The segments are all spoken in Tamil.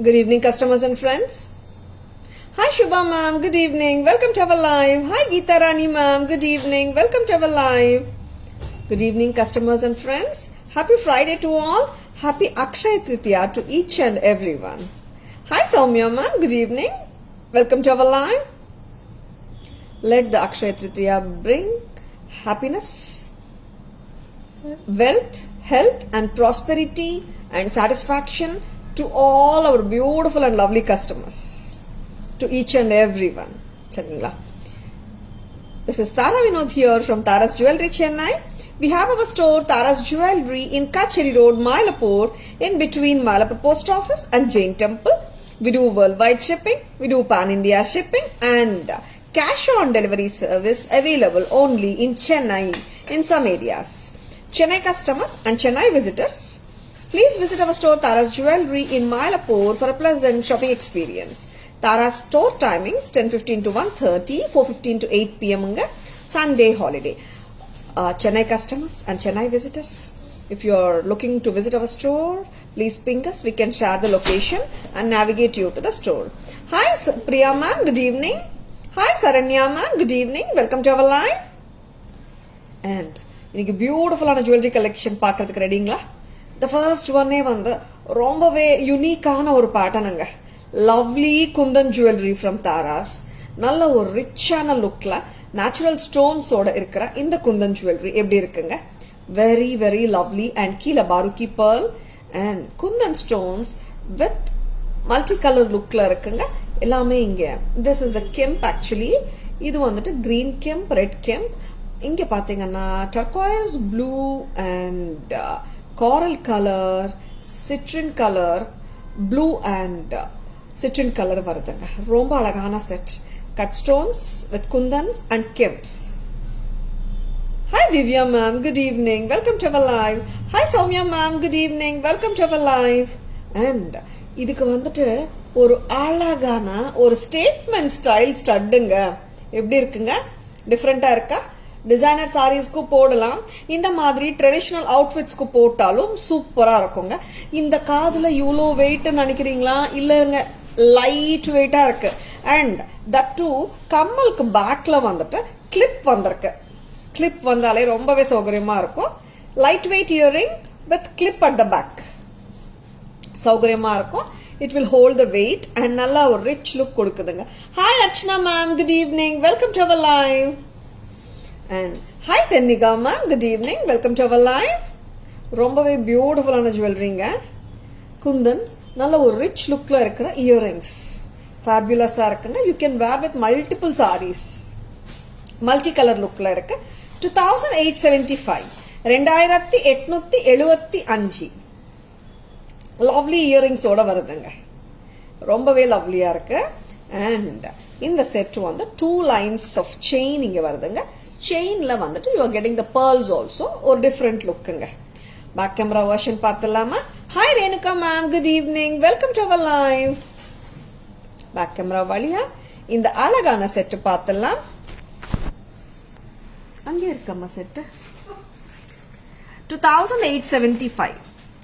Good evening, customers and friends. Hi, Shubha ma'am. Good evening. Welcome to our live. Hi, Geeta Rani ma'am. Good evening. Welcome to our live. Good evening, customers and friends. Happy Friday to all. Happy Akshaya Tritiya to each and everyone. Hi, Soumya ma'am. Good evening. Welcome to our live. Let the Akshaya Tritiya bring happiness, wealth, health, and prosperity and satisfaction to all our beautiful and lovely customers, to each and everyone. Chandra. This is Tara Vinod here from Tara's Jewelry, Chennai. We have our store Tara's Jewelry in Kacheri Road, Mylapore, in between Mylapore Post Office and Jain Temple. We do worldwide shipping, we do pan-India shipping, and cash on delivery service available only in Chennai in some areas. Chennai customers and Chennai visitors, please visit our store Tara's Jewelry in Mylapore for a pleasant shopping experience. Tara's store timings 10:15 to 1:30, 4:15 to 8 p.m. Sunday holiday. Chennai customers and Chennai visitors, if you are looking to visit our store, please ping us. We can share the location and navigate you to the store. Hi Priya ma'am, good evening. Hi Saranya ma'am, good evening. Welcome to our live. And இன்னைக்கு பியூட்டிஃபுல்லான ஜுவல்லரி கலெக்ஷன் பார்க்கறதுக்கு ரெடிங்களா? The first one வந்து ரொம்பவே யூனிக்கான ஒரு பேட்டர்னுங்க. Lovely kundan jewellery from Tara's. நல்ல ஒரு ரிச்சான லுக்ல நேச்சுரல் ஸ்டோன்ஸோட இருக்கிற இந்த குந்தன் ஜுவல்லரி எப்படி இருக்குங்க? வெரி வெரி லவ்லி அண்ட் கீழே பாருக்கி pearl and kundan stones with multi colour லுக்ல இருக்குங்க. எல்லாமே இங்க this is the kemp. Actually இது வந்துட்டு கிரீன் கெம்ப், ரெட் கெம்ப். இங்க பாத்தீங்கன்னா turquoise blue and coral color, citron color, blue and citron color வருதுங்க. ரொம்ப அழகான set. Cut stones with kundans and kemps. Hi Divya ma'am, good evening. Welcome to our live. Hi Soumya ma'am, good evening. Welcome to our live. And இதுக்கு வந்துட்டு ஒரு அழகான ஒரு ஸ்டேட்மெண்ட் ஸ்டைல் ஸ்டட்டுங்க. எப்படி இருக்குங்க? டிஃப்ரெண்டா இருக்கா? டிசைனர் சாரீஸ்க்கு போடலாம். இந்த மாதிரி ட்ரெடிஷனல் அவுட்ஃபிட்ஸ்க்கு போட்டாலும் சூப்பரா இருக்குங்க. இந்த காதுல இவ்வளோ வெயிட் நினைக்கிறீங்களா? இல்லைங்க, லைட் வெயிட்டா இருக்கு. அண்ட் தட் டூ கம்மலுக்கு பேக்ல வந்துட்டு கிளிப் வந்திருக்கு. கிளிப் வந்தாலே ரொம்பவே சௌகரியமா இருக்கும். Light weight earring with clip at the back சௌகரியமா இருக்கும். It will hold the weight and நல்லா ஒரு ரிச் லுக் கொடுக்குதுங்க. Hi Archana ma'am, good evening. Welcome to our live. And hi Tenniga ma'am, good evening. Welcome to our live. ரொம்பவே பியூட்டிஃபுல்லான ஜுவல்லரிங்க. குந்தன்ஸ் நல்ல ஒரு ரிச் லுக்ல இருக்கிற இயரிங்ஸ் ஃபேபியுலஸா இருக்குங்க. You can wear with multiple sarees. Multi colour லுக்ல இருக்கு. 2875 2875 லவ்லி இயரிங்ஸோட வருதுங்க. ரொம்பவே லவ்லியா இருக்கு. அண்ட் இந்த செட் வந்து 2 லைன்ஸ் ஆஃப் செயின் இங்க வருதுங்க. செயின்ல வந்துட்டு you are getting the pearls also. ஒரு டிஃப்ரெண்ட் லுக்குங்க. பேக் கேமரா வெர்ஷன் பார்த்துலாமா? Hi Renuka ma'am, good evening. Welcome to our live. Back camera வழியா இந்த அழகான செட் பார்த்துலாம். அங்கே இருக்கம்மா செட் 2875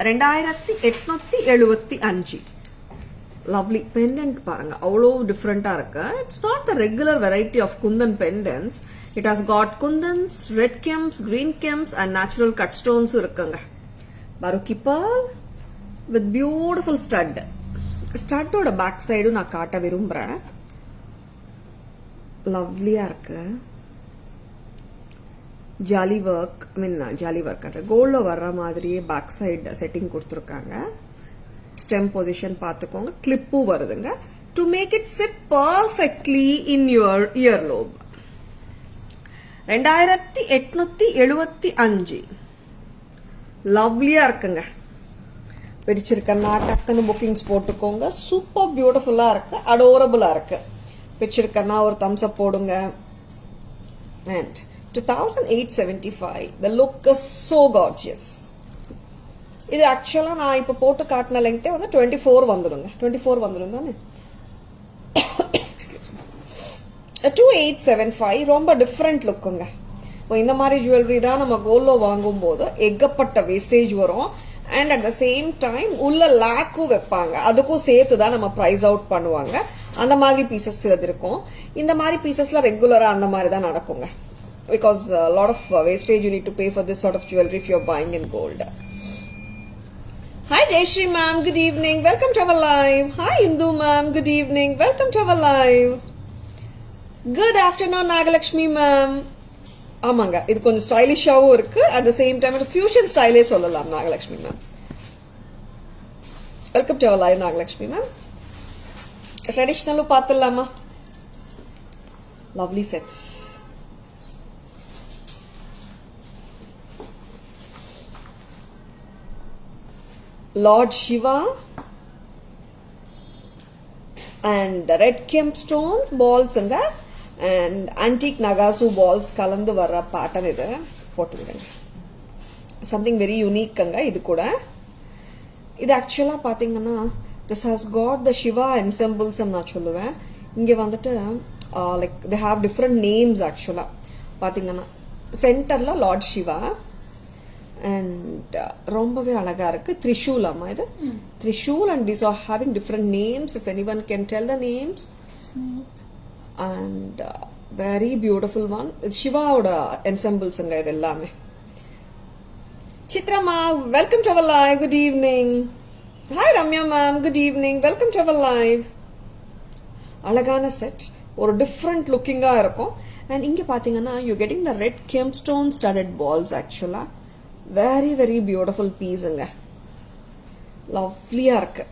2875 லவ்லி பெண்டன்ட் பாருங்க, அவ்வளோ டிஃப்ரெண்டா இருக்கு. It's not the regular variety of kundan pendants. It has got kundans, red kemps, green kemps and natural cut ஸ்டோன்ஸும் இருக்குங்க. பருக்கி பேர்ல் வித் பியூட்டிஃபுல் ஸ்டட். ஸ்டட்டோட பேக் சைடும் நான் காட்ட விரும்புறேன். லவ்லியா இருக்கு. ஜாலி ஒர்க், ஜாலி ஒர்க் கோல்ட்ல வர்ற மாதிரியே பேக் சைடு செட்டிங் கொடுத்துருக்காங்க. ஸ்டெம் பொசிஷன் பார்த்துக்கோங்க. கிளிப்பும் வருதுங்க to make it sit perfectly in your ear lobe. 2875 லவ்லியா இருக்குங்க. பிடிச்சிருக்கன்னா டக்குன்னு புக்கிங்ஸ் போட்டுக்கோங்க. சூப்பர் பியூட்டிஃபுல்லா இருக்கு, அடோரபிளா இருக்கு. பிடிச்சிருக்கன்னா ஒரு தம்ஸ் அப் போடுங்க. And 2875 the look is so gorgeous. இது ஆக்சுவலா நான் இப்ப போட்டு காட்டின லெங்க்தே வந்து 24 வந்துடுங்க. 24 வந்துடும் தானே? 2875 ரொம்ப டிஃப்ரெண்ட் லுக்குங்க. இப்போ இந்த மாதிரி ஜுவல்லரி தான் நம்ம கோல்ட்ல வாங்கும் போது ஏகப்பட்ட வேஸ்டேஜ் வரும். And at the same time உள்ள லேக்கும் வைப்பாங்க, அதுக்கும் சேர்த்து தான் நம்ம பிரைஸ் அவுட் பண்ணுவாங்க. அந்த மாதிரி பீசஸ் சிலது இருக்கும். இந்த மாதிரி பீசஸ்ல ரெகுலரா அந்த மாதிரி தான் நடக்குங்க. Because a lot of wastage you need to pay for this sort of jewelry if you're buying in gold. Hi Jayashree ma'am, good evening. Welcome to our live. Hi Indu ma'am, good evening. Welcome to our live. Good afternoon Nagalakshmi ma'am. ஆமாங்க, இது கொஞ்சம் ஸ்டைலிஷாவும் இருக்கு. At the same time fusion ஸ்டைலே சொல்லலாம் Nagalakshmi ma'am. Welcome to our live Nagalakshmi ma'am. ட்ரெடிஷ்னலும் பார்த்துடலாமா? Lovely sets. Lord Shiva and red kempstone balls and antique Nagasu balls kalandu varra pattern idu potuvidanga. Something very unique anga idu kuda. Idu actually pathingana this has got the Shiva ensembles am na solluven. Inge vandittu like they have different names actually. Pathingana center la Lord Shiva and ரொம்பவே அழகா இருக்கு. Trishul amma idu Trishul, and these are having different names if anyone can tell the names. And very beautiful one. Shiva oda ensembles anga idu ellame. Chitra ma, welcome to our live. Good evening. Hi Ramya ma'am, good evening. Welcome to our live. அழகான செட், ஒரு டிஃப்ரெண்ட் லுக்கிங்கா இருக்கும். and இங்க பாத்தீங்கன்னா you getting the red gemstone studded balls actually. Very very beautiful piece ங்க, லவ்லியா இருக்கு.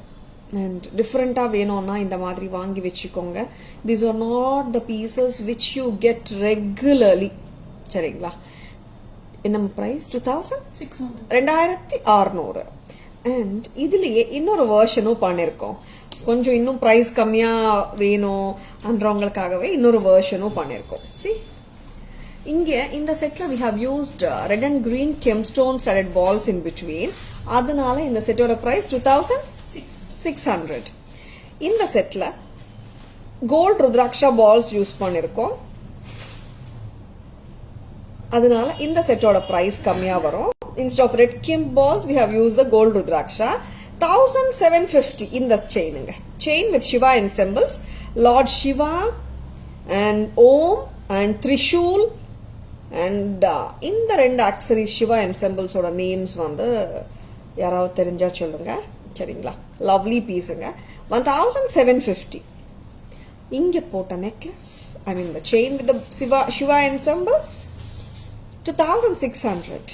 and டிஃபரெண்டா வேணும்னா இந்த மாதிரி வாங்கி வச்சுக்கோங்க. these are not the pieces which you get regularly. சரிங்களா? என்ன பிரைஸ்? 2600. and இதுலயே இன்னொரு வெர்ஷனும் பண்ணிருக்கோம். கொஞ்சம் இன்னும் பிரைஸ் கம்மியா வேணும் அன்றவங்களுக்காகவே இன்னொரு வெர்ஷனும் பண்ணிருக்கோம். see, இங்க இந்த செட்ல we have used red and green gemstone studded balls in between. அதனால இந்த செட்டோட பிரைஸ் 2600. இந்த செட்ல கோல்ட் ருத்ராட்சா பால்ஸ் யூஸ் பண்ணிருக்கோம். அதனால இந்த செட்டோட பிரைஸ் கம்மியா வரும். instead of red gem balls we have used the gold rudraksha. 1750 இந்த செயினுங்க. Chain with Shiva ensembles, Lord Shiva and Om and Trishul. and இந்த ரெண்டு ஆக்சரிஸ் சிவா என்செம்பிள்ஸ் ஓட நேம்ஸ் வந்து யாராவது தெரிஞ்சா சொல்லுங்க. சரிங்களா? லவ்லி பீஸுங்க. 1750. இங்க போட்ட necklace, I mean the chain with the Shiva ensembles 2600.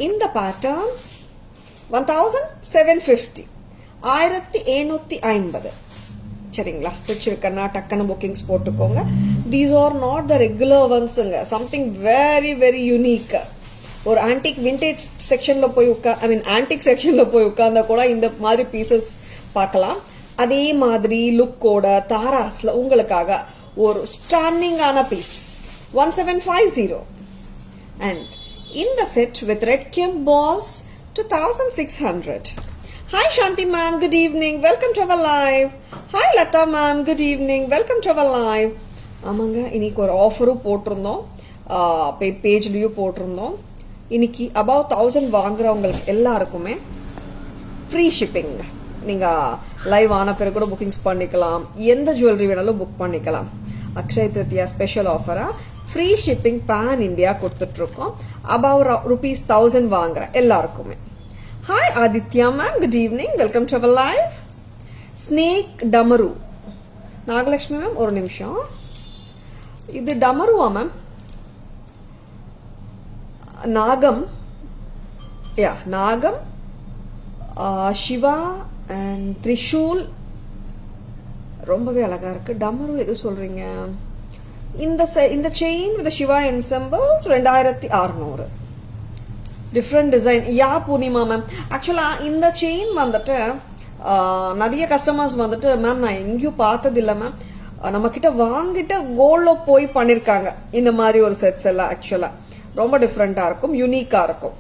இந்த பேட்டர்ன் 1750. 1750. சரிங்களா? பிடிச்சிருக்கன்னா டக்குன்னு புக்கிங்ஸ் போட்டுக்கோங்க. these are not the regular ones ங்க. something very very unique. ஒரு ஆன்டிக் விண்டேஜ் செக்ஷன்ல போய் ஆன்டிக் செக்ஷன்ல போய் உட்கார்ந்தா கூட இந்த மாதிரி பீசஸ் பார்க்கலாம். அதே மாதிரி லுக்கோட தாராஸ்ல உங்களுக்காக ஒரு ஸ்டன்னிங்கான பீஸ் 1750. and இந்த set with red gem balls 2600. Hi Shanti ma'am, good evening. Welcome to our live. Hi Lata ma'am, good evening. Welcome to our live. ஆமாங்க, இன்னைக்கு ஒரு ஆஃபரும் போட்டிருந்தோம், பேஜ்லயும் போட்டிருந்தோம். இன்னைக்கு above 1000 வாங்குறவங்களுக்கு எல்லாருக்குமே ஃப்ரீ ஷிப்பிங். நீங்க லைவ் ஆன பிறகு கூட புக்கிங்ஸ் பண்ணிக்கலாம், எந்த ஜுவல்லரி வேணாலும் புக் பண்ணிக்கலாம். அக்ஷய திருத்தியா ஸ்பெஷல் ஆஃபரா ஃப்ரீ ஷிப்பிங் பேன் இந்தியா கொடுத்துட்டு இருக்கோம். above ₹1000 வாங்குற எல்லாருக்குமே. Hi Aditya ma'am, good evening. Welcome to our live. Snake Damaru. Nagalakshmi ma'am, ஒரு நிமிஷம். இது டமருவா மேம்? நாகம். யா, நாகம், சிவா அண்ட் த்ரிஷூல். ரொம்பவே அழகா இருக்கு. டமரு எது சொல்றீங்க? இந்த chain with Shiva ensembles 2600. Different design. Yeah Purnima ma'am, ஆக்சுவலா இந்த செயின் வந்துட்டு நிறைய கஸ்டமர்ஸ் வந்துட்டு மேம் நான் எங்கேயும் பார்த்தது இல்ல மேம், நம்ம கிட்ட வாங்கிட்டு கோல்ட்ல போய் பண்ணிருக்காங்க இந்த மாதிரி ஒரு செட்ஸ் எல்லாம். ஆக்சுவலா ரொம்ப டிஃப்ரெண்டா இருக்கும், யூனிக்கா இருக்கும்.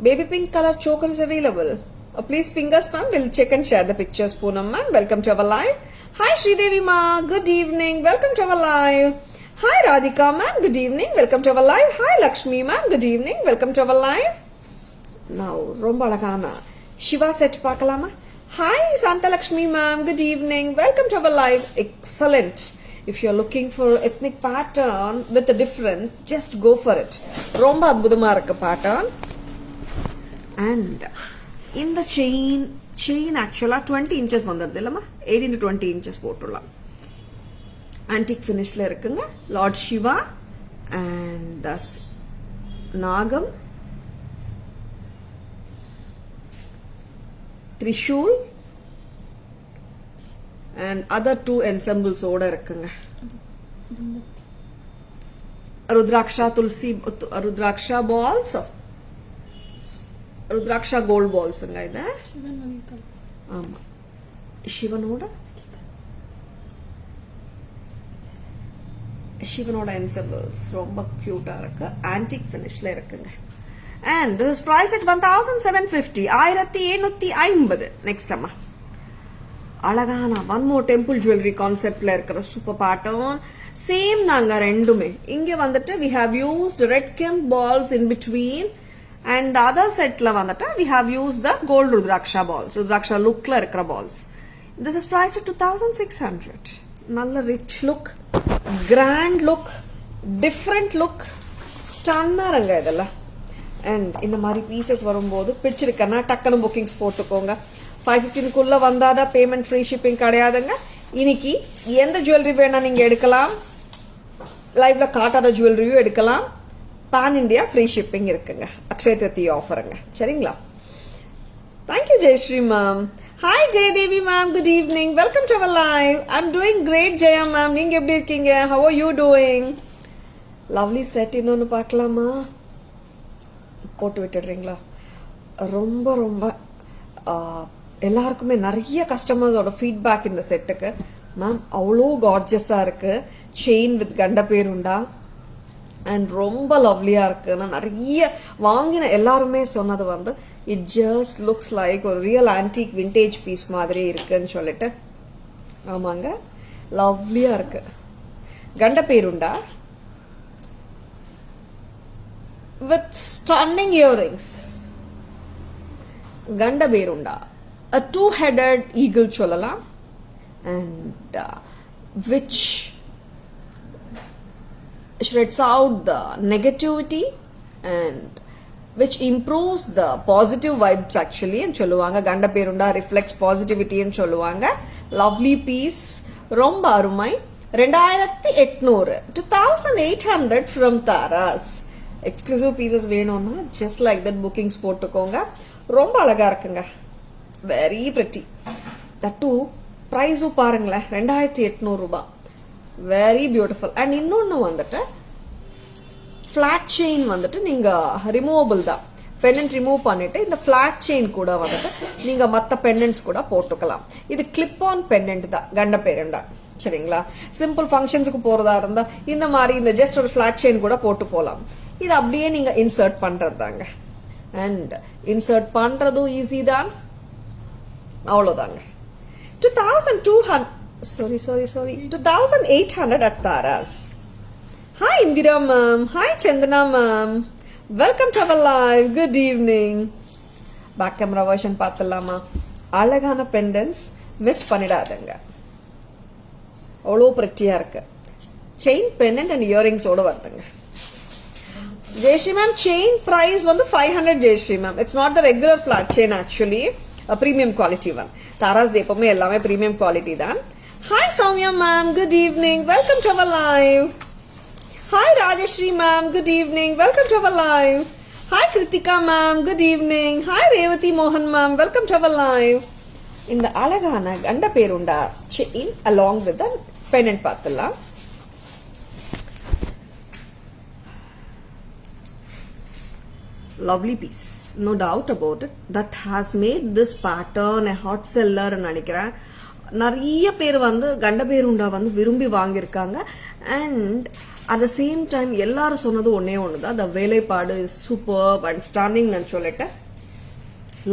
Baby pink colour choker is available. Please ping us ma'am, we'll check and share the pictures. Poonam ma'am, welcome to our live. Hi Sridevi ma, good evening, welcome to our live. Hi Radhika ma'am, good evening, welcome to our live. Hi Lakshmi ma'am, good evening, welcome to our live. Now ரொம்ப அழகான சிவா செட் பார்க்கலாமா? Hi Santalakshmi ma'am, good evening, welcome to our live. Excellent. If you're looking for ethnic pattern with a difference, just go for it. ரொம்ப அற்புதமா இருக்கு pattern. And in the chain actually 20 inches வந்தது இல்லமா, 18 to 20 inches போட்டுடலாம். Antique finishல இருக்குங்க. Lord Shiva and thus Nagam, Trishul and other two ensembles ஓட இருக்குங்க. Rudraksha Tulsi, Rudraksha balls, Rudraksha gold balls இது. ஆமா, சிவனோட ensembles ரொம்ப கியூட்டா இருக்கு. ஆன்டிக் ஃபினிஷ்ல இருக்குங்க. And this is priced at 1750, 1750. Next amma, அழகான one more temple jewelry conceptல இருக்கிற super pattern. Same நாங்க ரெண்டுமே இங்க வந்துட்டு we have used red kemp balls in between, and the other setல வந்துட்டு we have used the gold rudraksha balls, rudraksha lookல இருக்கிற balls. This is priced at 2600. நல்ல rich look, grand look, different look, ஸ்டன்னருங்க இதெல்லாம். அண்ட் இந்த மாதிரி பீசஸ் வரும்போது பிடிச்சிருக்கன்னா டக்குனு புக்கிங்ஸ் போட்டுக்கோங்க. 515 வந்தாதான் பேமெண்ட், ஃப்ரீ ஷிப்பிங் கிடையாதுங்க. இன்னைக்கு எந்த ஜுவல்லரி வேணா நீங்க எடுக்கலாம், லைவ்ல காட்டாத ஜுவல்லரியும் எடுக்கலாம். பான் இண்டியா ஃப்ரீ ஷிப்பிங் இருக்குங்க. அக்ஷய திருத்தி ஆஃபருங்க. சரிங்களா? Thank you Jayashree ma'am. Hi Jayadevi ma'am, good evening, welcome to our live. I am doing great Jaya ma'am. நீங்க எப்படி இருக்கீங்க? How are you doing? Lovely set இன்னொன்னு பார்க்கலாமா? போட்டு விட்டுடுறீங்களா? ரொம்ப ரொம்ப எல்லாருக்குமே நிறைய கஸ்டமர்ஸோட ஃபீட்பேக் இந்த செட்டுக்கு. மேம் அவ்வளோ கார்ஜஸா இருக்கு, செயின் வித் கண்ட பேருண்டா அண்ட் ரொம்ப லவ்லியா இருக்கு. நான் நிறைய வாங்கின எல்லாருமே சொன்னது வந்து இட் ஜஸ்ட் லுக்ஸ் லைக் ஒரு ரியல் ஆன்டிக் விண்டேஜ் பீஸ் மாதிரி இருக்குன்னு சொல்லிட்டு. ஆமாங்க, லவ்லியா இருக்கு. கண்ட Berunda with stunning earrings. Ganda Berunda, a two-headed eagle cholala, and which shreds out the negativity and which improves the positive vibes actually. And choluvanga Ganda Berunda reflects positivity and choluvanga. Lovely piece, romba arumai. 2800, 2800 from Taras. Exclusive pieces வேணும்னா ஜஸ்ட் லைக் தட் புக்கிங்ஸ் போட்டுக்கோங்க. ரொம்ப அழகா இருக்குங்க, வெரி பிரிட்டி. தட்டு ப்ரைஸும் பாருங்களேன், 2800 ரூபாய், வெரி பியூட்டிஃபுல். அண்ட் இன்னொன்னு வந்துட்டு பிளாட் செயின் வந்துட்டு நீங்க ரிமூவபிள் தான். பெண்டன்ட் ரிமூவ் பண்ணிட்டு இந்த பிளாட் செயின் கூட வந்துட்டு நீங்க மத்த பெண்டன்ட்ஸ் கூட போட்டுக்கலாம். இது கிளிப் ஆன் பெண்டன்ட் தான், கண்ட பேருண்டா. சரிங்களா? சிம்பிள் ஃபங்க்ஷன்ஸுக்கு போறதா இருந்தா இந்த மாதிரி இந்த ஜஸ்ட் ஒரு பிளாட் செயின் கூட போட்டு போலாம். இது அப்படியே நீங்க இன்சர்ட் பண்றது தாங்க. அண்ட் இன்சர்ட் பண்றதும் ஈஸி தான், அவ்வளவுதாங்க. 2800 at Taras. Hi Indira ma'am, hi Chandana ma'am, welcome to our live, good evening. Back camera version பார்த்தலாமா? அழகான பெண்டன்ஸ் மிஸ் பண்ணிடாதங்க, அவ்வளோ பிரிட்டியா இருக்கு. செயின், பெண்டன்ட் அண்ட் இயரிங்ஸ் ஓட வருதுங்க. Jayashree ma'am, chain price வந்து 500 Jayashree ma'am. It's not the regular flat chain actually, a premium quality one. Taras எப்பவுமே எல்லாமே premium quality தான். Hi Soumya ma'am, good evening, welcome to our live. Hi Rajashri ma'am, good evening, welcome to our live. Hi Kritika ma'am, good evening. Hi Revati Mohan ma'am, welcome to our live. இந்த அழகான கண்ட Berunda chain along with the pendant பார்த்தலாம். Lovely piece, no doubt about it. That has made this pattern a hot seller நினைக்கிறேன். நிறைய பேர் வந்து கண்ட பேருண்டா வந்து விரும்பி வாங்கியிருக்காங்க. And at the same time எல்லாரும் சொன்னது ஒன்னே ஒண்ணுதான், the வேலைப்பாடு is superb and stunning னு சொல்லிட்டு.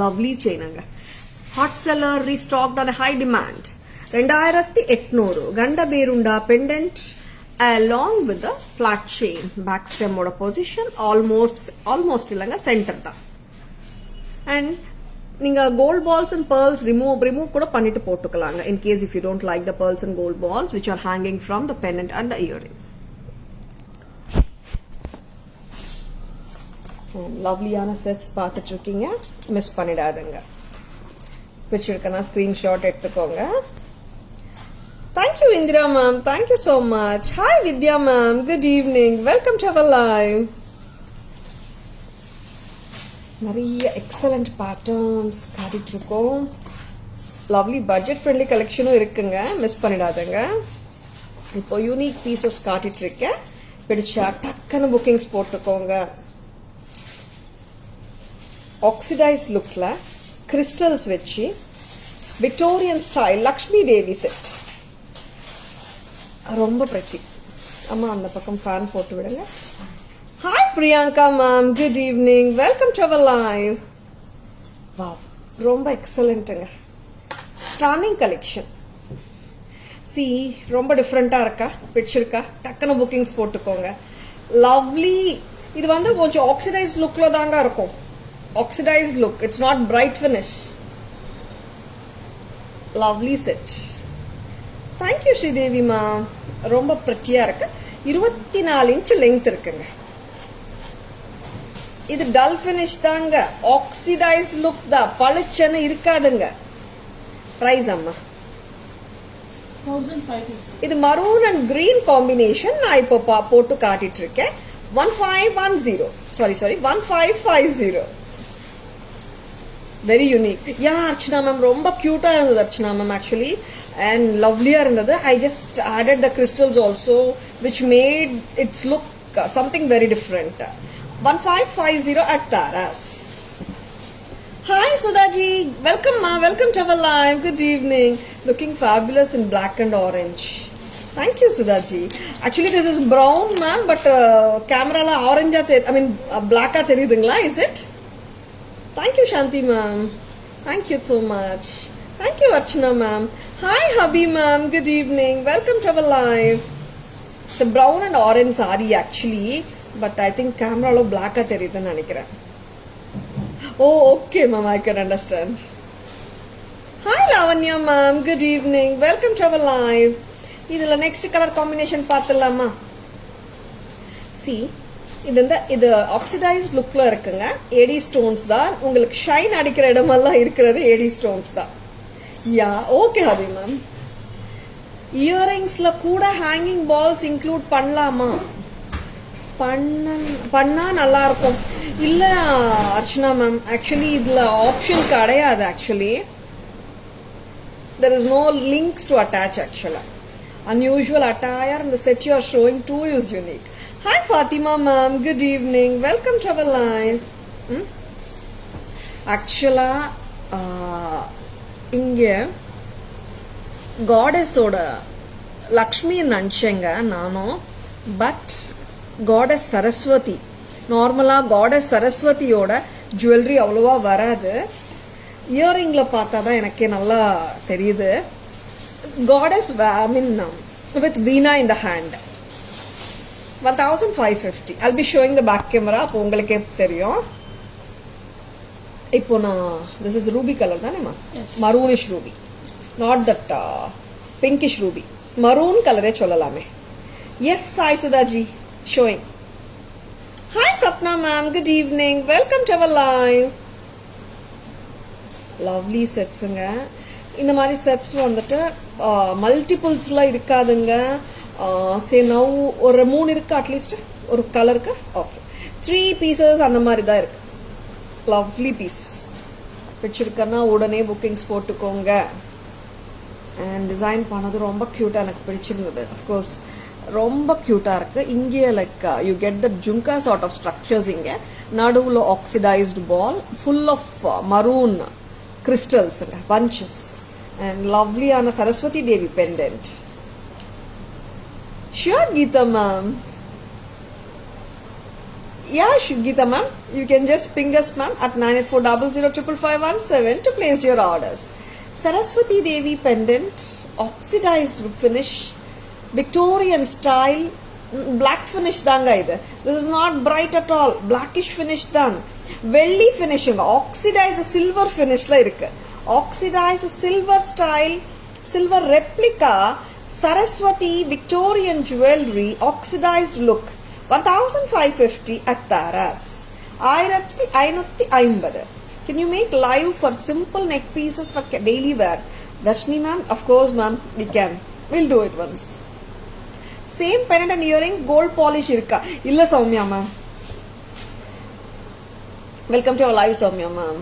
லவ்லி செயினுங்க, hot seller, restocked on a high demand. 2800 Ganda Berunda pendant along with the flat chain. Back stem oda position almost இல்லங்க, center தான். அண்ட் நீங்க gold balls and pearls remove கூட பண்ணிட்டு போட்டுக்கலாங்க in case if you don't like the pearls and gold balls which are hanging from the pendant and the earring. லவ்லியான செட்ஸ் பார்த்துட்டு இருக்கீங்க, மிஸ் பண்ணிடாதுங்க. பிடிச்சிருக்கனா ஸ்கிரீன்ஷாட் எடுத்துக்கோங்க. Thank you Indira ma'am, thank you so much. Hi Vidya ma'am, good evening, welcome to our live. நிறைய எக்ஸலண்ட் பேட்டர்ன்ஸ் காட்டிட்டு இருக்கோம். லவ்லி பட்ஜெட் ஃப்ரெண்ட்லி கலெக்ஷனும் இருக்குங்க, மிஸ் பண்ணிடாதுங்க. இப்போ யூனிக் பீசஸ் காட்டிட்டு இருக்கேன், பிடிச்சா டக்குன்னு புக்கிங்ஸ் போட்டுக்கோங்க. ஆக்சிடைஸ் லுக்ல கிறிஸ்டல்ஸ் வச்சு Victorian style Lakshmi Devi set, ரொம்ப பிரட்டி. அம்மா அந்த பக்கம் ஃபேன் போட்டு விடுங்க. Hi Priyanka ma'am, good evening, welcome to our live. Wow, ரொம்ப எக்ஸலண்ட்டுங்க, ஸ்டானிங் கலெக்ஷன். சி ரொம்ப டிஃப்ரெண்டா இருக்கா, பிடிச்சிருக்கா, டக்குன்னு புக்கிங்ஸ் போட்டுக்கோங்க. லவ்லி. இது வந்து கொஞ்சம் ஆக்சிடைஸ் லுக்ல தாங்க இருக்கும். Oxidized look, it's not bright finish. Lovely set. Thank you Sridevi ma. ரொம்ப pretty-ஆ இருக்கு. 24 inch length இருக்குங்க. இது dull finish தாங்க, oxidized look தான், பளிச்சென்னு இருக்காதுங்க. Price அம்மா 1550. இது maroon and green combination நான் இப்போ போட்டு காட்டிட்டு இருக்கேன். 1510. Sorry 1550. Very unique. Yeah, Archana ma'am, ரொம்ப cute-ஆ இருந்தது Archana ma'am actually, and lovely-ஆ இருந்தது. I just added the crystals also, which made it look something very different. 1550 at Taras. Hi Sudhaji, welcome ma, welcome to our live. Good evening. Looking fabulous in black and orange. Thank you Sudhaji. Actually this is brown ma'am, but camera la orange-ஆ black-ஆ தெரியுதுங்களா? Is it? Thank you Shanti ma'am. Thank you so much. Thank you Archana ma'am. Hi Hubby ma'am, good evening. Welcome to our live. It's a brown and orange saree actually, but I think camera lo black ah theriyudhu nenikiren. Oh okay ma'am, I can understand. Hi Lavanya ma'am, good evening. Welcome to our live. Idhula next color combination paathalama. See, இது ஆக்சிடைஸ்ட் லுக்ல இருக்குங்க. ஏடி ஸ்டோன்ஸ் தான், உங்களுக்கு ஷைன் அடிக்கிற இடமெல்லாம் இருக்கிறது ஏடி ஸ்டோன்ஸ் தான். Yeah okay ஹபி ma'am. இயரிங்ஸ்ல கூட ஹேங்கிங் பால்ஸ் இன்க்ளூட் பண்ணலாமா? பண்ணா நல்லா இருக்கும். இல்ல அர்ச்சனா மேம், ஆக்சுவலி இதுல ஆப்ஷன் கிடையாது. Actually there is no links to attach actually. Unusual attire and the set you are showing too is unique. Hi Fatima ma'am, good evening, welcome to our live. Actually இங்க goddess ஓட லக்ஷ்மி நினைச்சேங்க நானும், பட் goddess சரஸ்வதி. நார்மலா goddess சரஸ்வதியோட ஜுவல்லரி அவ்வளவா வராது. இயரிங்ல பார்த்தாதான் எனக்கே நல்லா தெரியுது. goddess with veena in the hand. 1550. I'll be showing the back camera. அப்போ உங்களுக்கே தெரியும். இப்போ நான் this is ruby color தானேமா? maroonish ruby, not that pinkish ruby. maroon color சொல்லலாமே. Yes Sai Sudhaji, showing. Hi Sapna ma'am, good evening, welcome to our live. Lovely setsங்க. இந்த மாதிரி செட்ஸ் வந்துட்டு மல்டிபிள்ஸ்லாம் இருக்காதுங்க. சே நவ் ஒரு 3 இருக்கு அட்லீஸ்ட் ஒரு கலருக்கு. ஓகே 3 பீசஸ் அந்த மாதிரி தான் இருக்கு. Lovely piece. பிடிச்சிருக்கன்னா உடனே புக்கிங்ஸ் போட்டுக்கோங்க. அண்ட் டிசைன் பண்ணது ரொம்ப க்யூட்டாக எனக்கு பிடிச்சிருந்தது. அஃப்கோர்ஸ் ரொம்ப க்யூட்டாக இருக்கு. இங்கே like you get the jhumka sort of structures. இங்கே நடுவில் oxidised ball full of maroon crystals bunches and லவ்லியான Saraswati Devi pendant. Sure, Geeta ma'am. Yeah, Geeta ma'am. You can just ping us ma'am at 9840055517 to place your orders. Saraswati Devi pendant, oxidized finish, Victorian style, black finish danga idu. This is not bright at all, blackish finish done. வெள்ளி ஃபினிஷிங், ஆக்சிடைஸ்டு சில்வர் ஃபினிஷ்ல இருக்கு. Oxidised silver style, silver replica Saraswati Victorian jewelry oxidized look 1550 at Taras. 1550. Can you make live for simple neck pieces for daily wear? Darshini ma'am, of course ma'am, we can. We'll do it once. Same pendant and earrings, gold polish irka. Illa Soumya ma'am. Welcome to our live Soumya ma'am.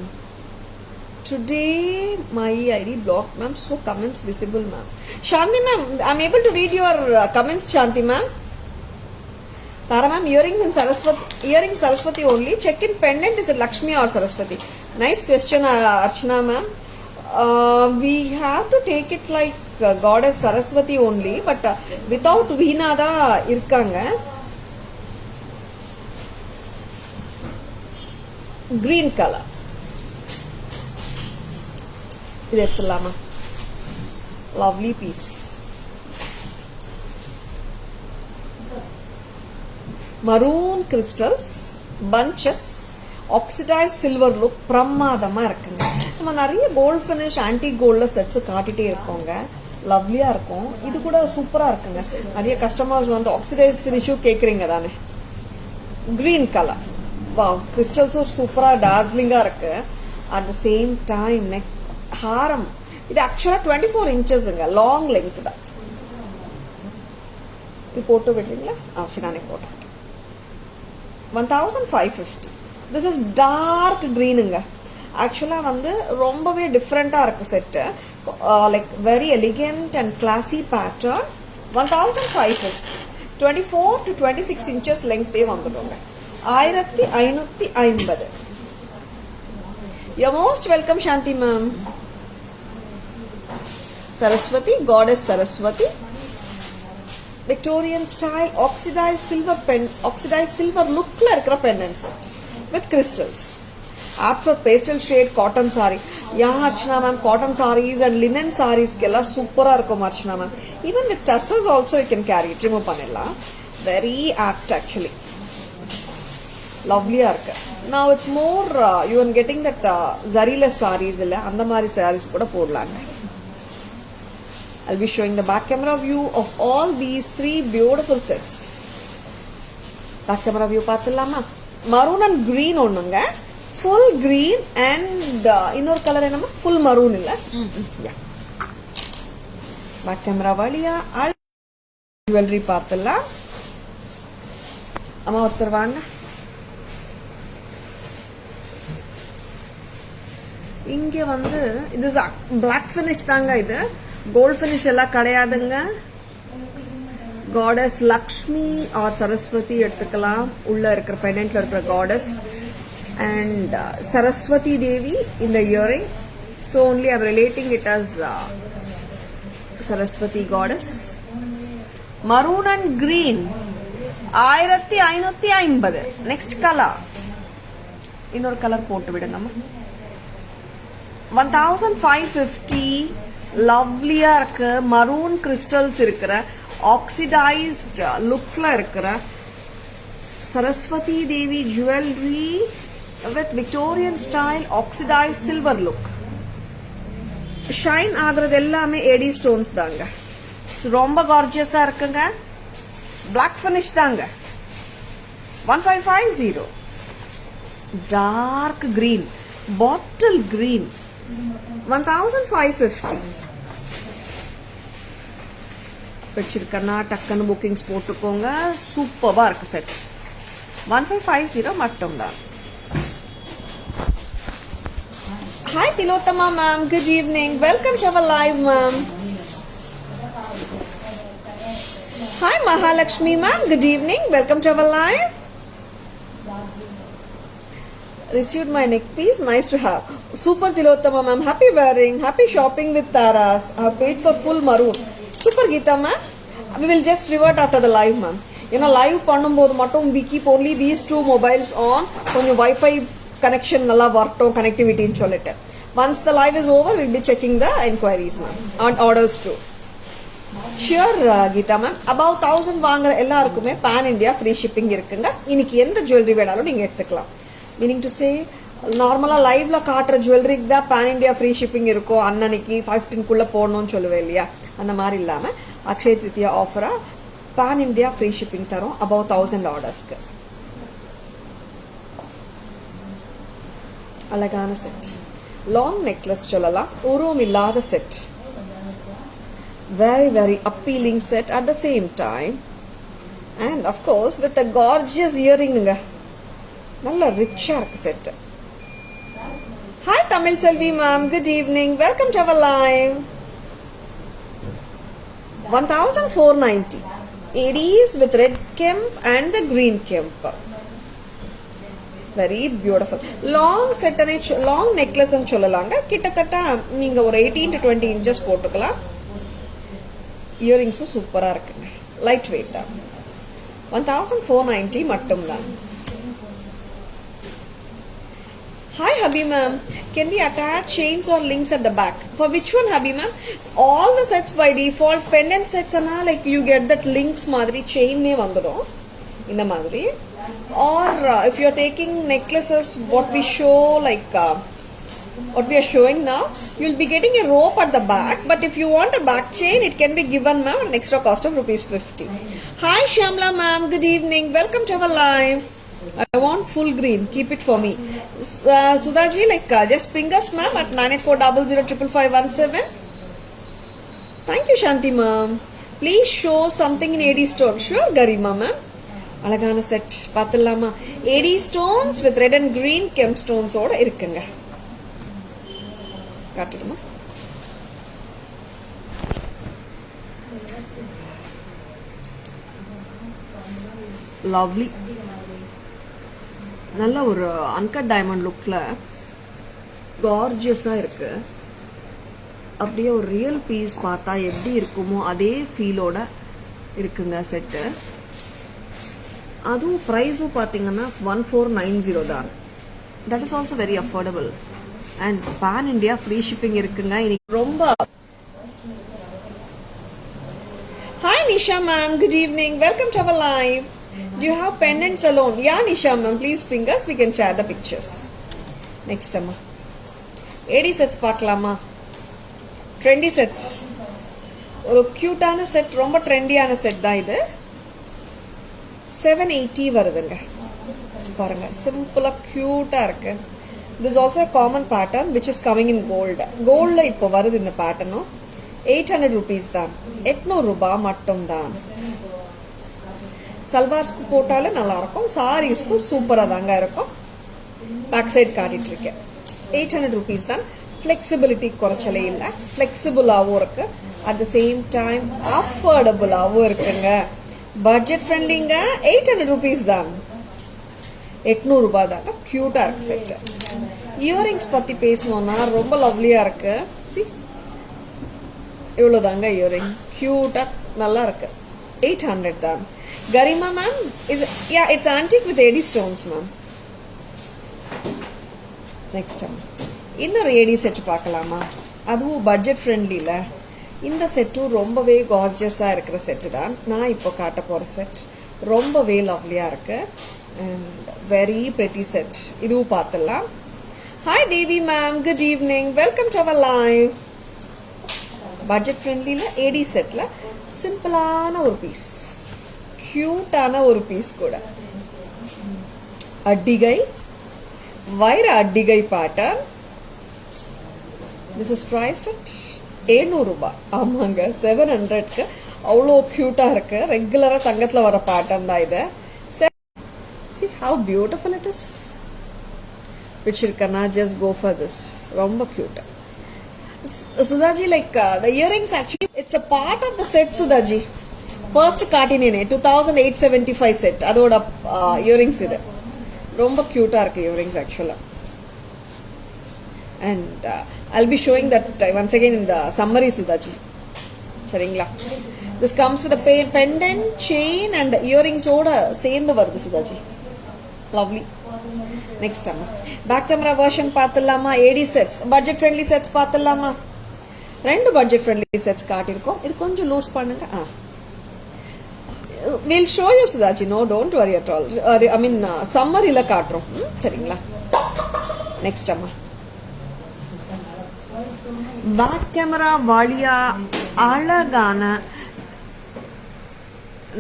Today my ID blocked ma'am, so comments visible ma'am. Shanti ma'am, I'm able to read your comments Shanti ma'am. Tara ma'am, earrings in Saraswati only. Check in pendant, is it Lakshmi or Saraswati? Nice question Archana ma'am. We have to take it like goddess Saraswati only, but without Veena da irkanga. Green color. இது எடுத்துடலாமா? Lovely piece. Maroon crystals, bunches, oxidised silver look பிரமாதமா இருக்குங்க. நம்ம நிறைய கோல்ட் ஃபினிஷ், ஆன்டி கோல்ட்ல செட்ஸ் காட்டிட்டே இருக்கோங்க. லவ்லியா இருக்கும். இது கூட சூப்பரா இருக்குங்க. நிறைய கஸ்டமர்ஸ் வந்து ஆக்சிடைஸ் ஃபினிஷும் கேக்குறீங்க தானே. Green colour. வாவ், கிறிஸ்டல்ஸும் சூப்பரா டார்ஜிலிங்கா இருக்கு. At the same time neck ஹாரம். இது ஆக்சுவலா 24 இன்ச்சஸ்ங்க, லாங் லெங்த் தான். இது போட்டு விடுறீங்களா? சரி, நானே போட்டேன். 1550. திஸ் இஸ் டார்க் கிரீனுங்க. ஆக்சுவலா வந்து ரொம்பவே டிஃப்ரெண்டா இருக்கு set. Like very elegant and classy pattern. 1550. 24 to 26 inches லெங்க்தே வந்துடுங்க. 1550. You're most welcome Shanti ma'am. Saraswati, goddess Saraswati. Victorian style oxidized silver look la irukra pendant set with crystals. After pastel shade cotton saree. Yeah Archana ma'am, cotton sarees and linen sarees kella super ah irukum Archana ma'am. Even with tassels also you can carry it, remove panilla. Very apt actually. Lovely irukku. Now it's more you are getting that zariless sarees illa, andha mari sarees kuda podlaanga. I'll be showing the back camera view of all these 3 beautiful sets. Back camera view paathalama. Maroon and green onnunga. Full green and innor color enama? Full maroon illa. Yeah. Back camera valiya jewelry paathalla. Amma ottar vaanga. இங்கே வந்து இது பிளாக் ஃபினிஷ் தாங்க. இது கோல்ட் ஃபினிஷ் எல்லாம் கிடையாதுங்க. காடஸ் லக்ஷ்மி ஆர் சரஸ்வதி எடுத்துக்கலாம். உள்ள இருக்கிற பெண்டன்ட்ல இருக்கிற காடஸ் அண்ட் சரஸ்வதி தேவி இந்த earring. So only I'm relating it as Saraswati goddess. Maroon and green 1550. Next colour, இன்னொரு கலர் போட்டு விடுங்கம்மா. 1550. லவ்லியா இருக்கு. மரூன் கிறிஸ்டல்ஸ் இருக்கிற ஆக்சிடைஸ்ட் லுக்ல இருக்கிற Saraswati Devi jewellery with Victorian style oxidised silver look. Shine ஆகுறது எல்லாமே ஏடி ஸ்டோன்ஸ் தாங்க. ரொம்ப கார்ஜியஸா இருக்குங்க. பிளாக் ஃபினிஷ் தாங்க. 1550. Dark green, bottle green. 1550. வச்சிருக்கனா டக்குன்னு புக்கிங்ஸ் போட்டுக்கோங்க. சூப்பரா இருக்கு செட். 1550 மட்டும் தான். Hi Tilottama ma'am, good evening. Welcome to our live ma'am. Hi Mahalakshmi ma'am, good evening. Welcome to our live. Received my neck piece, nice to have. Super Tilottama ma'am, happy wearing, happy shopping with Taras. I have paid for full maroon. Super Geeta ma'am, we will just revert after the live ma'am. ஏன்னா லைவ் பண்ணும்போது மட்டும் we keep only these 2 mobiles on. கொஞ்சம் வைஃபை கனெக்ஷன் நல்லா வரட்டும், கனெக்டிவிட்டின்னு சொல்லிட்டு. Once the live is over, we'll be checking the inquiries ma'am and orders too. Sure Geeta ma'am, above 1000 வாங்குற எல்லாருக்குமே pan India free shipping இருக்குங்க. இன்னைக்கு எந்த ஜுவல்லரி வேணாலும் நீங்க எடுத்துக்கலாம். மீனிங் டு சே நார்மலாக லைவ்ல காட்டுற ஜுவல்லரிக்கு தான் பேன் இண்டியா ஃப்ரீ ஷிப்பிங் இருக்கும், அன்னன்னைக்கு 15க்குள்ளே போடணும்னு சொல்லுவேன் இல்லையா, அந்த மாதிரி இல்லாமல் அக்ஷய திருத்தியா ஆஃபராக பேன் இண்டியா ஃப்ரீ ஷிப்பிங் தரும் அபவ் 1000 ஆர்டர்ஸ்க்கு. அழகான செட், லாங் நெக்லஸ் சொல்லலாம், உருவம் இல்லாத set, very very appealing set at the same time, and of course with a gorgeous earring. நல்ல ரிச்சா இருக்கு set. Hi Tamil Selvi ma'am, good evening, welcome to our live. 1490 Aries with red kemp and the green kemp, very beautiful long set and long necklace ன்னு சொல்லலாங்க. கிட்டத்தட்ட நீங்க ஒரு 18 to 20 inches போட்டுக்கலாம். இயரிங்ஸும் சூப்பரா இருக்குங்க, லைட் வெயிட் தான். 1490 மட்டும் தான். Hi Habi ma'am, can we attach chains or links at the back? For which one Habi ma'am? All the sets by default pendant sets ana like you get that links மாதிரி chain மே வந்துடும் இந்த மாதிரி. Or if you are taking necklaces what we show like what we are showing now, you will be getting a rope at the back, but if you want a back chain it can be given ma'am an extra cost of ₹50. Hi Shyamla ma'am, good evening, welcome to our live. I want full green, keep it for me. Sudhaji, like just ping us ma'am at 9840055517. Thank you Shanti ma'am. Please show something in AD stone. Sure Garima ma'am. அழகான செட் பார்த்துடலாமா? AD stones with red and green gem stones ஓட இருக்குங்க. காட்டுமா? லவ்லி, நல்ல ஒரு அன்கட் டைமண்ட் லுக்ல கார்ஜியஸா இருக்கு. அப்படியே ஒரு ரியல் பீஸ் பார்த்தா எப்படி இருக்குமோ அதே ஃபீலோட இருக்குங்க செட்டு. அதுவும் ப்ரைஸும் பார்த்தீங்கன்னா 1490 தான். That is also very affordable and pan India free shipping இருக்குங்க. இன்னைக்கு ரொம்ப. Hi Nisha ma'am, good evening, welcome to our live. Do you have pendants alone? Yeah Nisha ma'am, please ping us, we can share the pictures. Next amma AD sets பார்க்கலாமா? ட்ரெண்டி செட்ஸ், ஒரு கியூட்டான செட், ரொம்ப ட்ரெண்டியான செட் தான் இது. 780 வருதுங்க. பாருங்க சிம்பிளா கியூட்டா இருக்கு. This is also a common pattern which is coming in gold. கோல்ட்ல இப்போ வருது இந்த பேட்டர்னும். 800 rupees தான், 800 ரூபாய் மட்டும் தான். சல்வார்ஸ்க்கு போட்டாலே நல்லா இருக்கும், சாரீஸ்க்கு சூப்பரா தாங்க இருக்கும். பேக் சைட் காட்டிட்டு இருக்கேன். 800 rupees தான். ஃபிளெக்சிபிலிட்டி குறைச்சலே இல்லை, ஃபிளெக்சிபிளாகவும் இருக்கு, அட் த சேம் டைம் அஃபோர்டபுளாகவும் இருக்குங்க. பட்ஜெட் ஃப்ரெண்ட்லிங்க. 800 rupees தான், 800 ரூபாய் தாங்க. கியூட்டா இருக்கு செட். இயரிங்ஸ் பத்தி பேசணும்னா ரொம்ப லவ்லியா இருக்கு. இவ்வளவுதாங்க இயரிங், கியூட்டா நல்லா இருக்கு. 800 தான். Garima ma'am, it's antique with AD stones ma'am. Next time இன்னொரு AD செட் பார்க்கலாமா? அதுவும் பட்ஜெட் ஃப்ரெண்ட்லில. இந்த செட்டும் ரொம்பவே கார்ஜியஸா இருக்கிற செட் தான் நான் இப்போ காட்ட போற செட். ரொம்பவே லவ்லியா இருக்கு அண்ட் வெரி பிரெட்டி செட். இதுவும் பார்த்துடலாம். Hi Devi ma'am, good evening, welcome to our live. Budget ஃப்ரெண்ட்லில AD செட்ல சிம்பிளான ஒரு பீஸ், கியூட்டான ஒரு பீஸ் கூட. அட்டிகை, வைர அட்டிகை pattern. This is priced at 700 ரூபாய். ஆமாங்க, 700க்கு அவ்வளோ கியூட்டா இருக்கு. ரெகுலரா தங்கத்துல வர பேட்டர்ன் தான் இது. See how beautiful it is. பிடிச்சிருக்கனா just go for this. ரொம்ப cute. Sudhaji, like the earrings actually it's a part of the set Sudhaji. First காட்டினேனே 2875 set, அதோட இயரிங்ஸ் இது. ரொம்ப கியூட்டா இருக்கு இயரிங்ஸ் ஆக்சுவலா. And I'll be showing that once again in the summary Sudhaji. சரிங்களா? This comes with a pendant, chain and earrings ஓட சேர்ந்து வருது Sudhaji. Lovely. Next time back camera version பார்த்துடலாமா? AD sets, budget friendly sets பார்த்துடலாமா? ரெண்டு budget friendly sets காட்டியிருக்கோம். இது கொஞ்சம் லூஸ் பண்ணுங்க. we'll show you Sudhaji, no, don't worry at all. I mean summer ila kaatrom சரிங்களா. நெக்ஸ்ட் அம்மா பேக் கேமரா வாலியா அழகான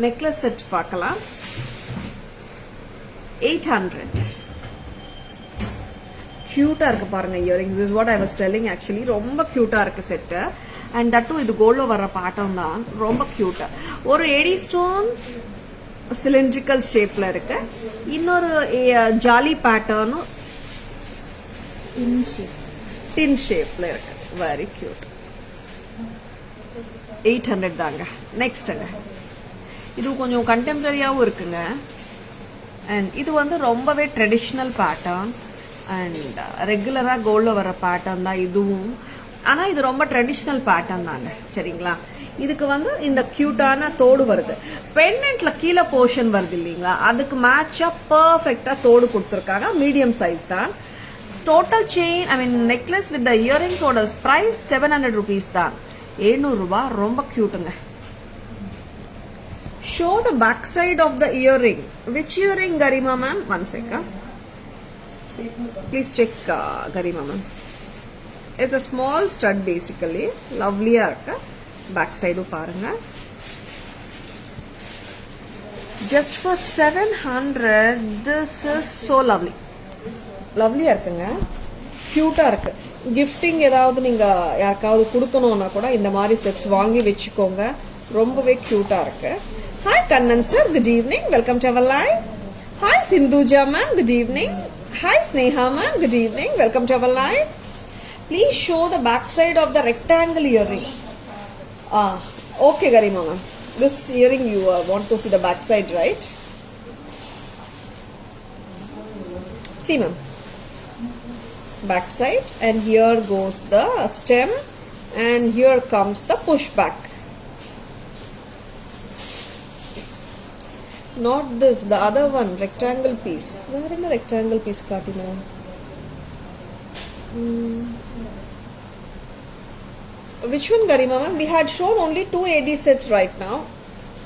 நெக்லஸ் செட் பார்க்கலாம். 800 கியூட்டா இருக்கு பாருங்க. Earrings this what I was telling actually. ரொம்ப கியூட்டா இருக்கு செட்டு. அண்ட் தட்டும் இது கோல்ட்ல வர்ற பாட்டம் தான். ரொம்ப கியூட்டா ஒரு எடி ஸ்டோன் சிலிண்ட்ரிக்கல் ஷேப்ல இருக்கு. இன்னொரு ஜாலி பேட்டர்னும் டின் ஷேப்ல இருக்கு. Very cute. 800 தாங்க. நெக்ஸ்ட்ங்க இது கொஞ்சம் கண்டெம்பரரியாவும் இருக்குங்க. அண்ட் இது வந்து ரொம்பவே ட்ரெடிஷ்னல் பேட்டர்ன் அண்ட் ரெகுலரா கோல்ட்ல வர பேட்டர்ன் தான் இதுவும். ஆனா இது ரொம்ப ட்ரெடிஷ்னல் பேட்டர்ன் தாங்க சரிங்களா. இதுக்கு வந்து இந்த கியூட்டான தோடு வருது. பெண்டன்ட்ல கீழே போர்ஷன் வருது இல்லீங்களா, அதுக்கு மேட்சா பர்ஃபெக்டா தோடு கொடுத்துருக்காங்க. மீடியம் சைஸ் தான். Total chain I mean necklace with இயரிங்ஸோட பிரைஸ் 700 rupees தான். 700 ரூபாய். ரொம்ப கியூட்டுங்க. Show the back side of the earring. Which earring, Garima ma'am? One second. Please check, Garima ma'am. It's a small stud basically. Lovely irukku. Back side parunga. Just for 700. This is so lovely. Lovely இருக்குங்க. கியூட்டா இருக்கு. கிஃப்டிங் ஏதாவது நீங்க யாருக்காவது கொடுக்கணும்னா கூட இந்த மாதிரி செட்ஸ் வாங்கி வச்சுக்கோங்க. ரொம்பவே கியூட்டா இருக்கு. Hi Kannan sir, good evening, welcome to our live. Hi Sindhuja ma'am, good evening. Hi Sneha ma'am, good evening, welcome to our live. Please show the back side of the rectangle earring. Okay Garima ma'am. This earring you want to see the back side, right? See ma'am. Back side, and here goes the stem and here comes the pushback. Not this, the other one, rectangle piece. Where in the rectangle piece kaati ma'am? Which one Garima ma'am? We had shown only 2 AD sets right now.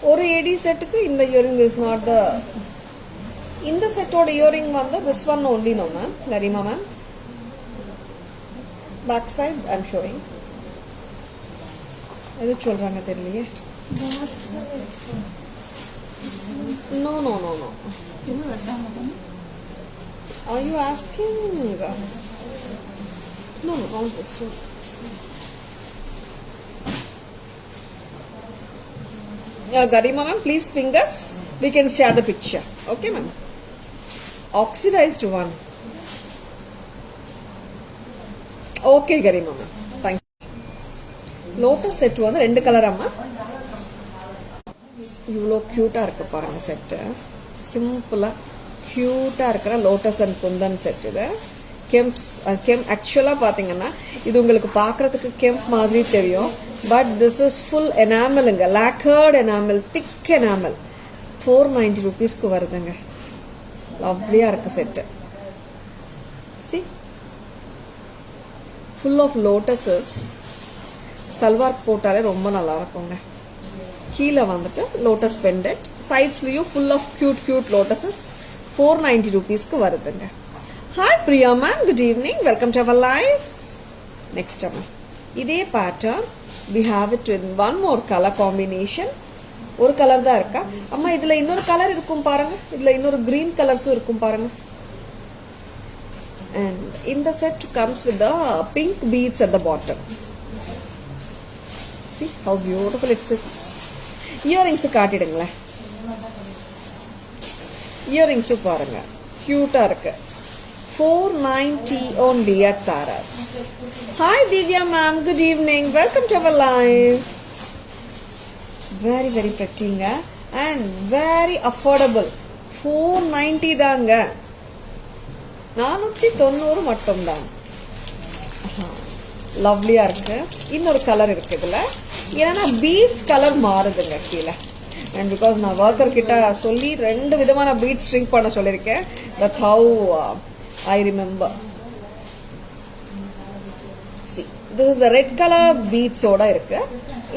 ஒரு AD செட்டுக்கு இந்த earring is not the இந்த செட்டோட earring வந்து this one only no ma'am. Garima ma'am, back side I'm showing. எது சொல்றாங்க தெரியலையே. No. Are you asking? No, not this one. Garima ma'am, please ping us. We can share the picture. Okay ma'am. Oxidized one. Okay Garima ma'am. Thank you. Lotus set வந்து ரெண்டு கலர் அம்மா. இவ்வளோ கியூட்டா இருக்கு பாருங்க செட்டு. சிம்பிளா கியூட்டா இருக்கிற லோட்டஸ் அண்ட் குந்தன் செட். இது கெம்ப் ஆக்சுவலா பாத்தீங்கன்னா இது உங்களுக்கு பாக்குறதுக்கு கெம்ப் மாதிரி தெரியும். பட் திஸ் இஸ் ஃபுல் எனாமலுங்க. Lacquered enamel, thick enamel. 490 rupeesக்கு வருதுங்க. லவ்லியா இருக்கு set. See full of lotuses. Salwar போட்டாலே ரொம்ப நல்லா இருக்குங்க. கீழே வந்துட்டு லோட்டஸ் பெண்டன்ட், சைட்ஸ்லயும் ஃபுல் ஆஃப் கியூட் லோட்டஸஸ். 490 rupeesக்கு வருதுங்க. Hi Priya ma'am, good evening, welcome to our live. Next அம்மா இதே pattern we have it in one more color combination. ஒரு கலர் தான் இருக்கா அம்மா? இதுல இன்னொரு கலர் இருக்கும் பாருங்க. இதுல இன்னொரு green கலர்ஸும் இருக்கும் பாருங்க. and in the set comes with the pink beads at the bottom. See how beautiful it sits. Earrings காட்டிடுங்களேன். இயரிங்ஸ் பாருங்க, கியூட்டா இருக்கு. 490 only at Tara's. Hi Divya ma'am, good evening, welcome to our live. Very pretty and very affordable. 490 தாங்க. 490 மட்டும் தான். லவ்லியா இருக்கு. இன்னொரு கலர் இருக்கு இதுல. ஏன்னா பீட்ஸ் கலர் மாறுதுங்க கீழே. and because நான் ஒர்க்கர் கிட்ட சொல்லி 2 விதமான பீட்ஸ் ஸ்ட்ரிங்க் பண்ண சொல்லிருக்கேன். that's how I remember. See, this is the red color beads ஓட இருக்கு.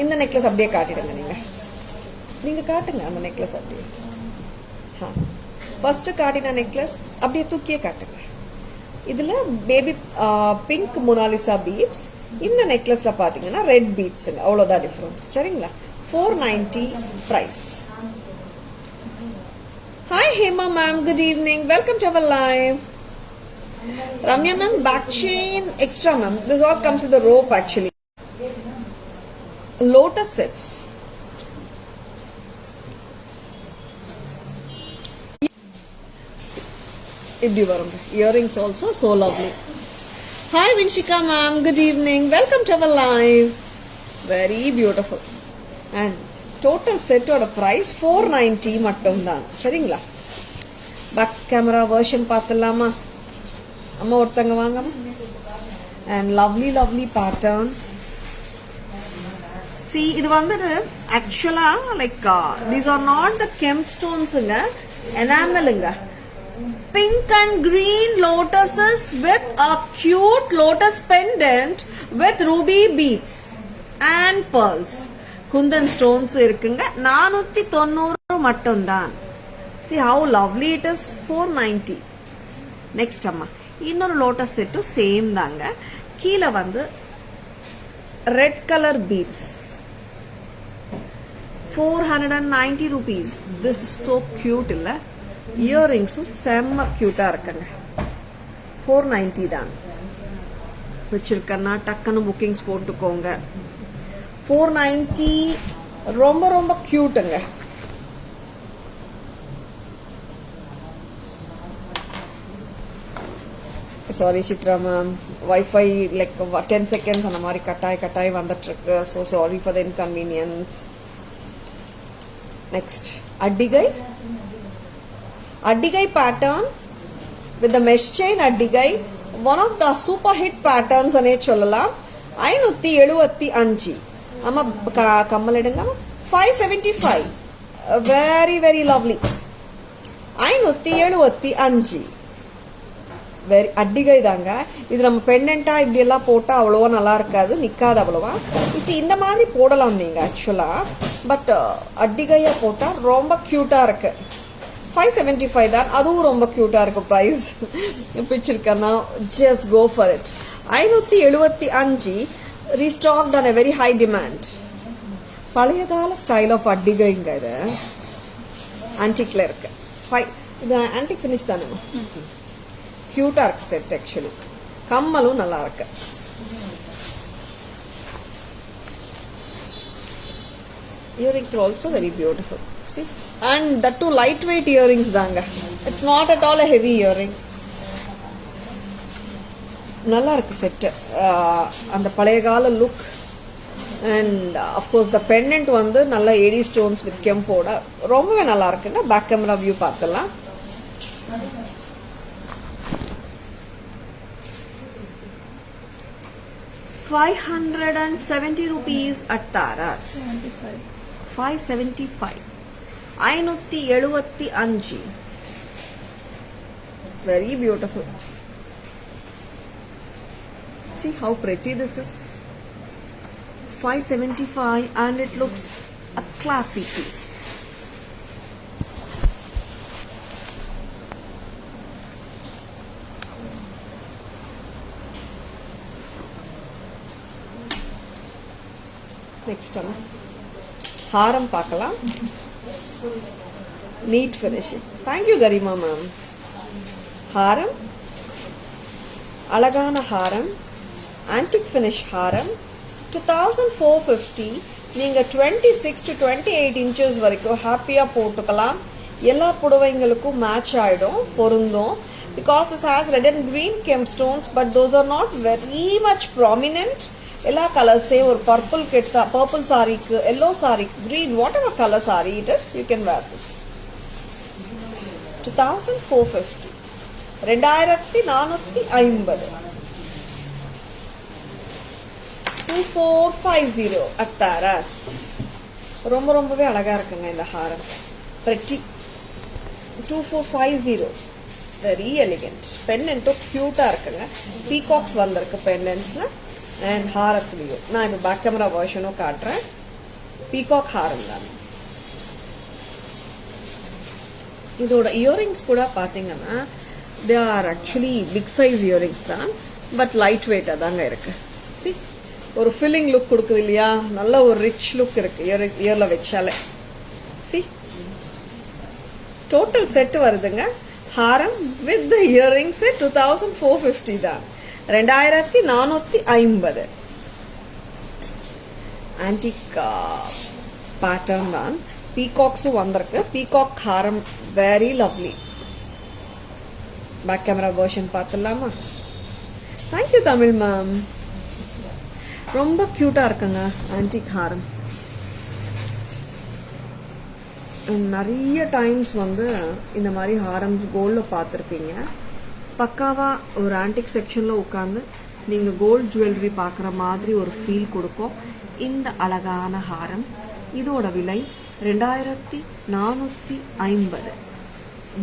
இந்த நெக்லஸ் அப்படியே காட்டிடுங்க நீங்க. நீங்கள் காட்டுங்க அந்த நெக்லஸ் அப்படியே. ஃபர்ஸ்ட் காட்டின நெக்லஸ் அப்படியே தூக்கியே காட்டுங்க. இதுல பேபி பிங்க் மொனாலிசா பீட்ஸ், இந்த நெக்லஸ்ல பாத்தீங்கன்னா ரெட் பீட்ஸ், அவ்வளவுதான் டிஃபரன்ஸ். சரிங்களா? 490 price. Hi Hema ma'am, good evening, welcome to our live. Ramya ma'am, back chain extra ma'am. This all comes with the rope actually. Lotus sets. Ibdi varum. Earrings also so lovely. Hi Vinshika ma'am, good evening. Welcome to our live. Very beautiful. And total set oda price 490 mattum dhaan. Seringla. Back camera version paathalama. அம்மா ஒருத்தங்க வாங்கம்மா. And lovely lovely pattern. See இது வந்து ஆக்சுவலா like these are not the kemp ஸ்டோன்ஸுங்க, எனாமலுங்க. Pink and green lotuses with a cute lotus pendant with ruby beads and pearls. Kundan stones இருக்குங்க. 490 மட்டும்தான். See how lovely it is. 490. Next அம்மா இன்னொரு லோட்டஸ் செட்டும் சேம் தாங்க. கீழே வந்து red colour beads, 490 rupees. This is so cute இல்ல? இயர்ரிங்ஸும் செம்ம கியூட்டா இருக்குங்க. 490 தான். வச்சிருக்கேன்னா டக்குன்னு புக்கிங்ஸ் போட்டுக்கோங்க. 490 ரொம்ப ரொம்ப கியூட்டுங்க. Sorry Chitra ma'am, wifi like 10 seconds அந்த மாதிரி கட்டாய் வந்துட்டு இருக்கு. So sorry for the inconvenience. Next அட்டிகை pattern with the mesh chain அட்டிகை. One of the super hit patterns அனே சொல்லலாம். 575. ஆமா கம்மல் எடுங்க. 575. Very very lovely. 575. வெரி அட்டிகை தாங்க. இது நம்ம பெண்டன்ட்டா இப்படி எல்லாம் போட்டா அவ்வளவா நல்லா இருக்காது, நிக்காது அவ்வளவா. இந்த மாதிரி போடலாம் நீங்க ஆக்சுவலா. பட் அட்டிகையா போட்டா ரொம்ப கியூட்டா இருக்கு. 575 தான். அதுவும் ரொம்ப கியூட்டா இருக்கு. பிரைஸ் பிடிச்சிருக்கா? Just go for it. 575 restocked on a very high demand. பழைய கால ஸ்டைல் ஆஃப் அட்டிகைங்க. இது ஆன்டிக்ல இருக்கு. இது ஆன்டிக் ஃபினிஷ் தானே? கியூட்டா இருக்கு செட் ஆக்சுவலி. கம்மலும் நல்லா இருக்கு. Earrings are also very beautiful. See? And that too lightweight earrings தாங்க. It's not at all a heavy earring. நல்லா இருக்கு செட். அந்த பழைய கால look. And of course the pendant வந்து நல்ல ஏடி ஸ்டோன்ஸ் வித் கெம்போட ரொம்பவே நல்லா இருக்குங்க. பேக் கேமரா வியூ பார்த்துலாம். ₹570 at Taras. 575. 575. Very beautiful. See how pretty this is. 575 and it looks a classy piece. Next ஹாரம் பார்க்கலாம். Neat finishing. Thank you Garima ma'am. ஹாரம் அழகான ஹாரம், ஆன்டிக் ஃபினிஷ் ஹாரம். 2450. நீங்கள் 26 to 28 inches வரைக்கும் ஹாப்பியாக போட்டுக்கலாம். எல்லா புடவைங்களுக்கும் மேட்ச் ஆகிடும், பொருந்தும். Because this has red and green gemstones, but those are not very much prominent. எல்லா கலர்ஸே ஒரு பர்பிள் கெட்டா, பர்பிள் சாரிக்கு, எல்லோ சாரிக்கு, green, whatever color saree it is, you can wear this. 2450. 2450. 2450 at Taras. ரொம்பவே அழகா இருக்குங்க இந்த ஹாரம். pretty. 2450. very elegant. பெண்டன்ட்டும் கியூட்டா இருக்குங்க. பீகாக்ஸ் வந்திருக்கு பெண்டன்ட்ஸ்ல அண்ட் ஹாரத்துலையும். நான் இப்போ பேக் கேமரா வெர்ஷனும் காட்டுறேன். பீகாக் ஹாரம் தான். இதோட இயரிங்ஸ் கூட பார்த்தீங்கன்னா they are actually big size earrings தான், பட் லைட் வெயிட்டாக தாங்க இருக்கு. சி, ஒரு ஃபில்லிங் லுக் கொடுக்குது இல்லையா, நல்ல ஒரு ரிச் லுக் இருக்கு இயரில் வச்சாலே. சி, டோட்டல் செட் வருதுங்க. ஹாரம் வித் த இயரிங்ஸ் 2450 தான், 2450. ஆன்டிக் பேட்டர்ன் தான். பீகாக்ஸும் வந்திருக்கு. பீகாக் ஹாரம் very lovely. Back camera version பார்த்துடலாமா? Thank you Tamil ma'am. ரொம்ப கியூட்டா இருக்குங்க ஆன்டிக் ஹாரம். நிறைய டைம்ஸ் வந்து இந்த மாதிரி ஹாரம்ஸ் கோல்டில் பார்த்துருப்பீங்க. பக்காவா ஒரு ஆன்டிக் செக்ஷனில் உட்காந்து நீங்கள் கோல்ட் ஜுவல்லரி பார்க்குற மாதிரி ஒரு ஃபீல் கொடுக்கும் இந்த அழகான ஹாரம். இதோட விலை 2450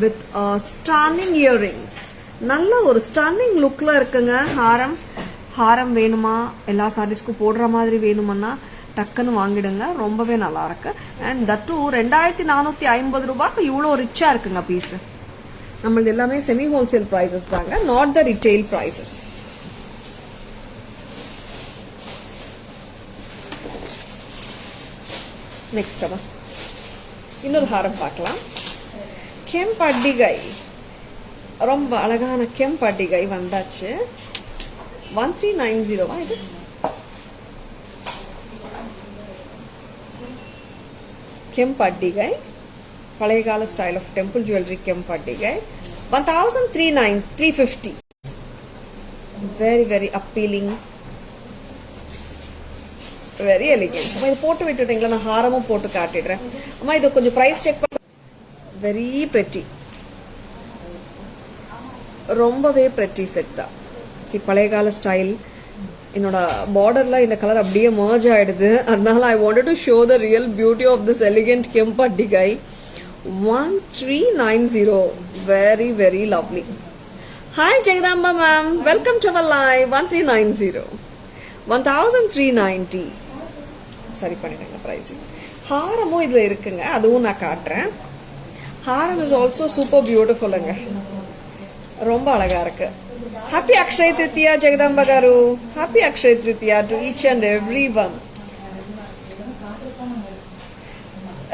வித் ஸ்டன்னிங் இயரிங்ஸ். நல்ல ஒரு ஸ்டன்னிங் லுக்கில் இருக்குங்க ஹாரம். ஹாரம் வேணுமா, எல்லா சாரீஸ்க்கும் போடுற மாதிரி வேணுமான்னா டக்குன்னு வாங்கிடுங்க, ரொம்பவே நல்லா இருக்கு. அண்ட் தட்டு 2450 ரூபாய்க்கு இவ்வளோ ரிச்சா இருக்குங்க பீஸ். நம்மளது எல்லாமே செமி ஹோல்சேல் ப்ரைஸஸ் தாங்க, not the retail prices. Next இன்னொரு ஹாரம் பார்க்கலாம். கெம்பட்டிகை, ரொம்ப அழகான கெம்பட்டிகை வந்தாச்சு. 1390 இது. கெம்பட்டிகை பழைய கால ஸ்டைல் ஆஃப் டெம்பிள் ஜுவல்லரி. கெம்பட்டிகை 1350. Very very appealing, very elegant. அம்மா இது போட்டு விட்டுட்டீங்களா? நான் ஹாரமும் போட்டு காட்டிடுறேன். அம்மா இது கொஞ்சம் பிரைஸ் செக் பண்ண. வெரி பிரெட்டி, ரொம்பவே பிரெட்டி செட் தான். பழைய கால ஸ்டைல். என்னோட பார்டர்ல இந்த கலர் அப்படியே மர்ஜ் ஆயிடுது, அதனால I wanted to show the real beauty of this elegant கெம்பட்டிகை. 1390. Very very lovely. Hi Jagadamba ma'am, welcome to our live. 1390, 1390. சரி பண்ணிடுங்க பிரைஸ். ஹாரமும் இதுல இருக்குங்க, அதுவும் நான் காட்டுறேன். ஹாரம் இஸ் ஆல்சோ சூப்பர் பியூட்டிஃபுல்லுங்க, ரொம்ப அழகா இருக்கு. Happy Akshaya Tritiya Jagadamba garu. Happy Akshaya Tritiya to each and every one.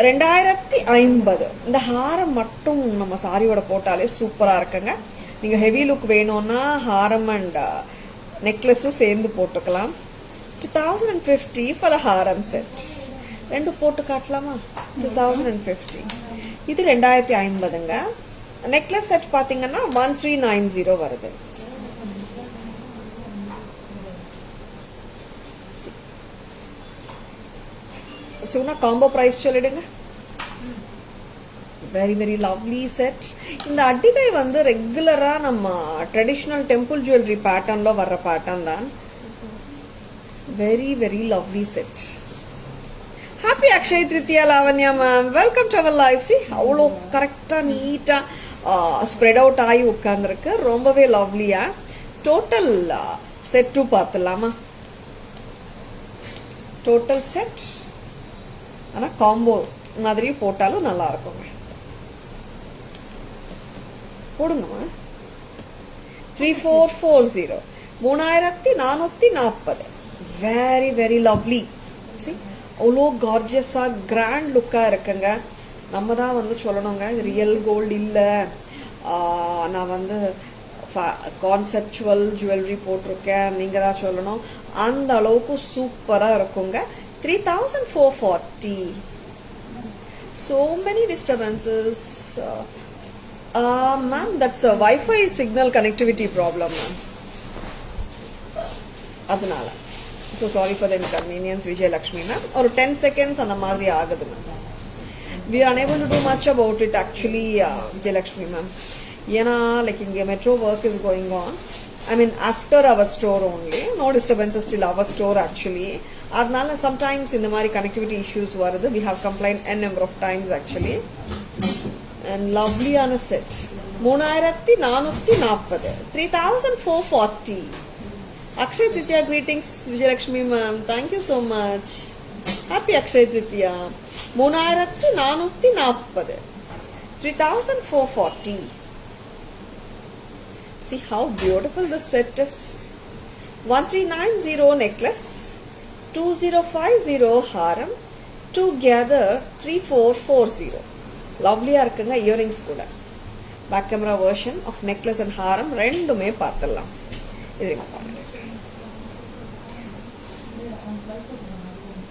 2050. இந்த ஹாரம் மட்டும் நம்ம சாரியோட போட்டாலே சூப்பரா இருக்குங்க. நீங்க ஹெவி லுக் வேணும்னா ஹாரம் அண்ட் நெக்லஸும் சேர்ந்து போட்டுக்கலாம். 2050 ஃபார் த ஹாரம் செட். ரெண்டு போட்டு காட்டலாமா? 2050. இது 2050ங்க. நெக்லஸ் செட் பாத்தீங்கன்னா 1390 வருது. சுனா காம்போ பிரைஸ் சொல்லிடுங்க. Very very lovely set. இந்த அட்டிகை வந்து ரெகுலரா நம்ம ட்ரெடிஷனல் டெம்பிள் ஜுவல்லரி பேட்டர்ன்ல வர்ற பேட்டர்ன் தான். Very very lovely set. Happy Akshaya Tritiya Lavanya ma'am, welcome to our live. See, அவ்வளோ கரெக்டா நீட்டா ஸ்ப்ரெட் அவுட் ஆகி உட்கார்ந்துருக்கு, ரொம்பவே லவ்லியா. டோட்டல் செட் 2 பார்த்துலாமா? டோட்டல் செட் ஆனா காம்போ மாதிரி போட்டாலும் நல்லா இருக்குங்க. போடுங்கம்மா. 3440, 3440. Very very lovely. அவ்வளோ கார்ஜியஸா கிராண்ட் லுக்கா இருக்குங்க. நம்ம தான் வந்து சொல்லணுங்க, இது ரியல் கோல்டு இல்லை, நான் வந்து கான்செப்சுவல் ஜுவல்லரி போட்டிருக்கேன், நீங்க தான் சொல்லணும். அந்த அளவுக்கு சூப்பரா இருக்குங்க. 3440. So many disturbances. Ma'am, that's a Wi-Fi signal connectivity problem, ma'am. Adunala. So sorry for the inconvenience, Vijay Lakshmi ma'am. Or 10 seconds அந்த மாதிரி ஆகுது ma'am. We are unable to do much about it actually, Vijay Lakshmi ma'am. ஏன்னா like இங்க metro work is going on. I mean after our store only, no disturbances till our store actually. அதனால sometimes இந்த மாதிரி connectivity issues வருது. We have complained a number of times actually. And lovely on a set. 3440, 3440. Akshay Tritiya greetings, Vijayalakshmi ma'am. Thank you so much. Happy Akshay Tritiya. 3440. 3,440. See how beautiful this set is. 1390 necklace, 2050 haram, together 3440. Lovely இருக்குங்க இயரிங்ஸ் கூட. Back camera version of necklace and ஹாரம் ரெண்டுமே பார்த்துடலாம். இது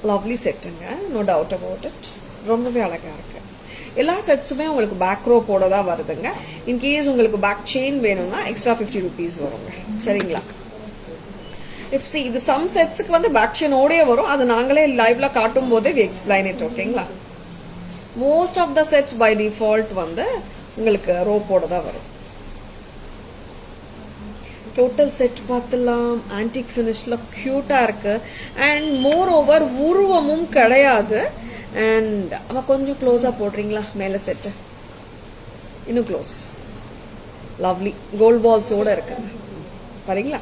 லவ்லி செட்டுங்க, நோ டவுட் அபவுட் இட். ரொம்பவே அழகா இருக்கு. எல்லா செட்ஸுமே உங்களுக்கு பேக் ரோ போட தான் வருதுங்க. இன்கேஸ் உங்களுக்கு பேக் செயின் வேணும்னா எக்ஸ்ட்ரா 50 rupees வருங்க. சரிங்களா? இது சம் செட்ஸுக்கு வந்து பேக் செயின் ஓடே வரும். அது நாங்களே லைவ்ல காட்டும் போதே வி எக்ஸ்பிளைன் இட். ஓகேங்களா? Most of the sets by default வந்து உங்களுக்கு ரோ போட தான் வரும். டோட்டல் செட் பார்த்துலாம். ஆன்டிக் ஃபினிஷ்ல கியூட்டா இருக்கு. அண்ட் மோர் ஓவர் உருவமும் கிடையாது. அண்ட் அவ கொஞ்சம் க்ளோஸா போடுறீங்களா மேல செட்டு? இன்னும் க்ளோஸ். லவ்லி கோல்ட் பால்ஸோட இருக்குங்க. பாருங்களா?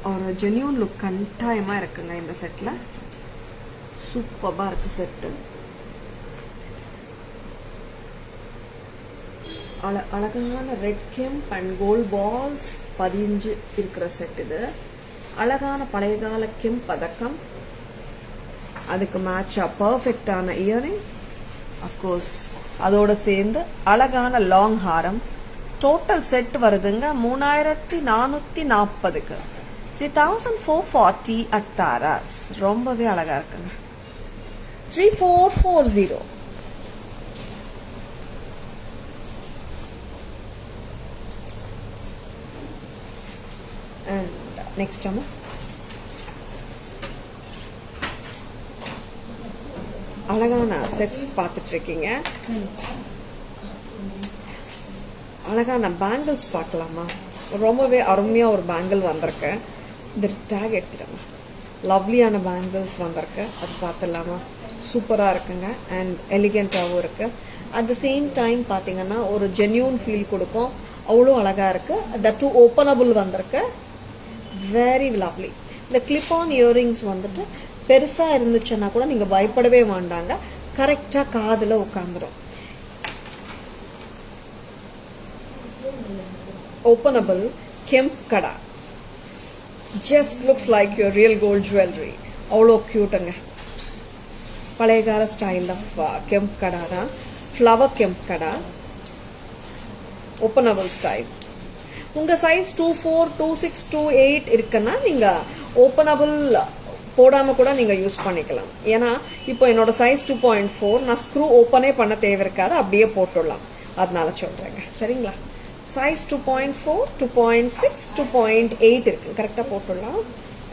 ஒரு ஜென்யூன் லுக் கட்டாயமா இருக்குங்க இந்த செட்ல. சூப்பர்பா இருக்கு செட்டு. அழகான ரெட் கெம்ப் அண்ட் கோல்ட் பால்ஸ் 15 இருக்கிற செட் இது. அழகான பழைய கால கெம்ப் பதக்கம், அதுக்கு மேட்சா பர்ஃபெக்டான இயரிங், அப்கோர்ஸ் அதோட சேர்ந்து அழகான லாங் ஹாரம். டோட்டல் செட் வருதுங்க 3440க்கு 3440 at Taras. ரொம்பவே அழகா இருக்குங்க. 3440. And next அம்மா அழகான செட்ஸ் பார்த்துட்டு இருக்கீங்க. அழகான பேங்கிள்ஸ் பார்க்கலாமா? ரொம்பவே அருமையா ஒரு பேங்கிள் வந்திருக்கு. இந்த டேக் எடுத்துட்டோமா? லவ்லியான பேங்கிள்ஸ் வந்திருக்கு. அது பார்த்துடலாமா? சூப்பராக இருக்குங்க. அண்ட் எலிகென்ட்டாகவும் இருக்கு. அட் த சேம் டைம் பார்த்தீங்கன்னா ஒரு ஜென்யூன் ஃபீல் கொடுக்கும். அவ்வளோ அழகாக இருக்கு. தட் டூ ஓப்பனபிள் வந்திருக்கு. Very lovely. இந்த கிளிப் ஆன் இயரிங்ஸ் வந்துட்டு பெருசா இருந்துச்சுன்னா கூட நீங்க பயப்படவே வேண்டாங்க. கரெக்டா காதுல உட்காந்துரும். Openable kemp kada. Just looks like your real gold jewellery. அவ்வளோ கியூட்டுங்க. பழைய கால ஸ்டைல் ஆஃப் கெம்ப் கடா தான். ஃப்ளவர் கெம்ப் கடா. Openable style. உங்க சைஸ் 24, 26, 28 இருக்குன்னா நீங்க ஓப்பனபிள் போடாம கூட நீங்க யூஸ் பண்ணிக்கலாம். ஏன்னா இப்போ என்னோட சைஸ் 2.4, நான் ஸ்க்ரூ ஓப்பனே பண்ண தேவை இருக்காது, அப்படியே போட்டுடலாம். அதனால சொல்றேங்க. சரிங்களா? சைஸ் 2.4, 2.6, 2.8 இருக்கு. கரெக்டா போட்டுடலாம்.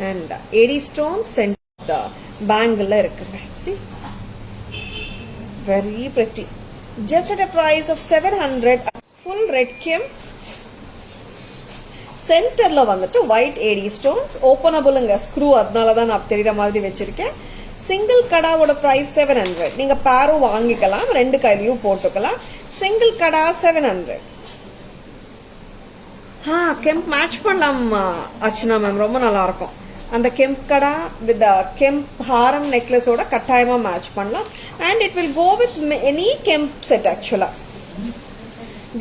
And AD stone centre bangle இருக்குங்க. See, very pretty. Just at a price of 700. Full red kemp. சென்டர்ல வந்துட்டு ஒயிட் ஏடி ஸ்டோன்ஸ். ஓப்பனபிள்ங்க ஸ்க்ரூ, அதனால தான் நான் தெரியுற மாதிரி வச்சிருக்கேன். சிங்கிள் கடாவோட பிரைஸ் 700. நீங்க பேரும் வாங்கிக்கலாம், ரெண்டு கையிலையும் போட்டுக்கலாம். சிங்கிள் கடா 700. கெம்ப் மேட்ச் பண்ணலாம் அர்ச்சனா மேம், ரொம்ப நல்லா இருக்கும். அந்த கெம்ப் கடா வித் கெம்ப் ஹாரம் நெக்லஸோட கட்டாயமா மேட்ச் பண்ணலாம். And it will go with any kemp set ஆக்சுவலா.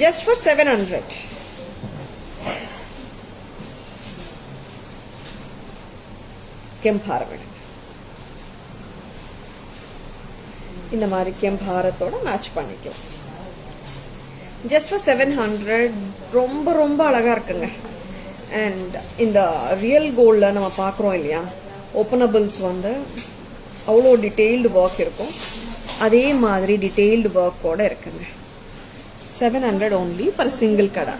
Just for 700. கெம்ப் ஹாரம் இந்த மாதிரி கெம்ப் ஹாரத்தோட மேட்ச் பண்ணிக்கலாம். Just for 700. ரொம்ப ரொம்ப அழகா இருக்குங்க. அண்ட் இந்த ரியல் கோல்ட்ல நம்ம பார்க்குறோம் இல்லையா, ஓப்பனபிள்ஸ் வந்து அவ்வளோ டீட்டெயில்டு ஒர்க் இருக்கும். அதே மாதிரி டீட்டெயில்டு ஒர்க்கோட இருக்குங்க. 700 only for single kara.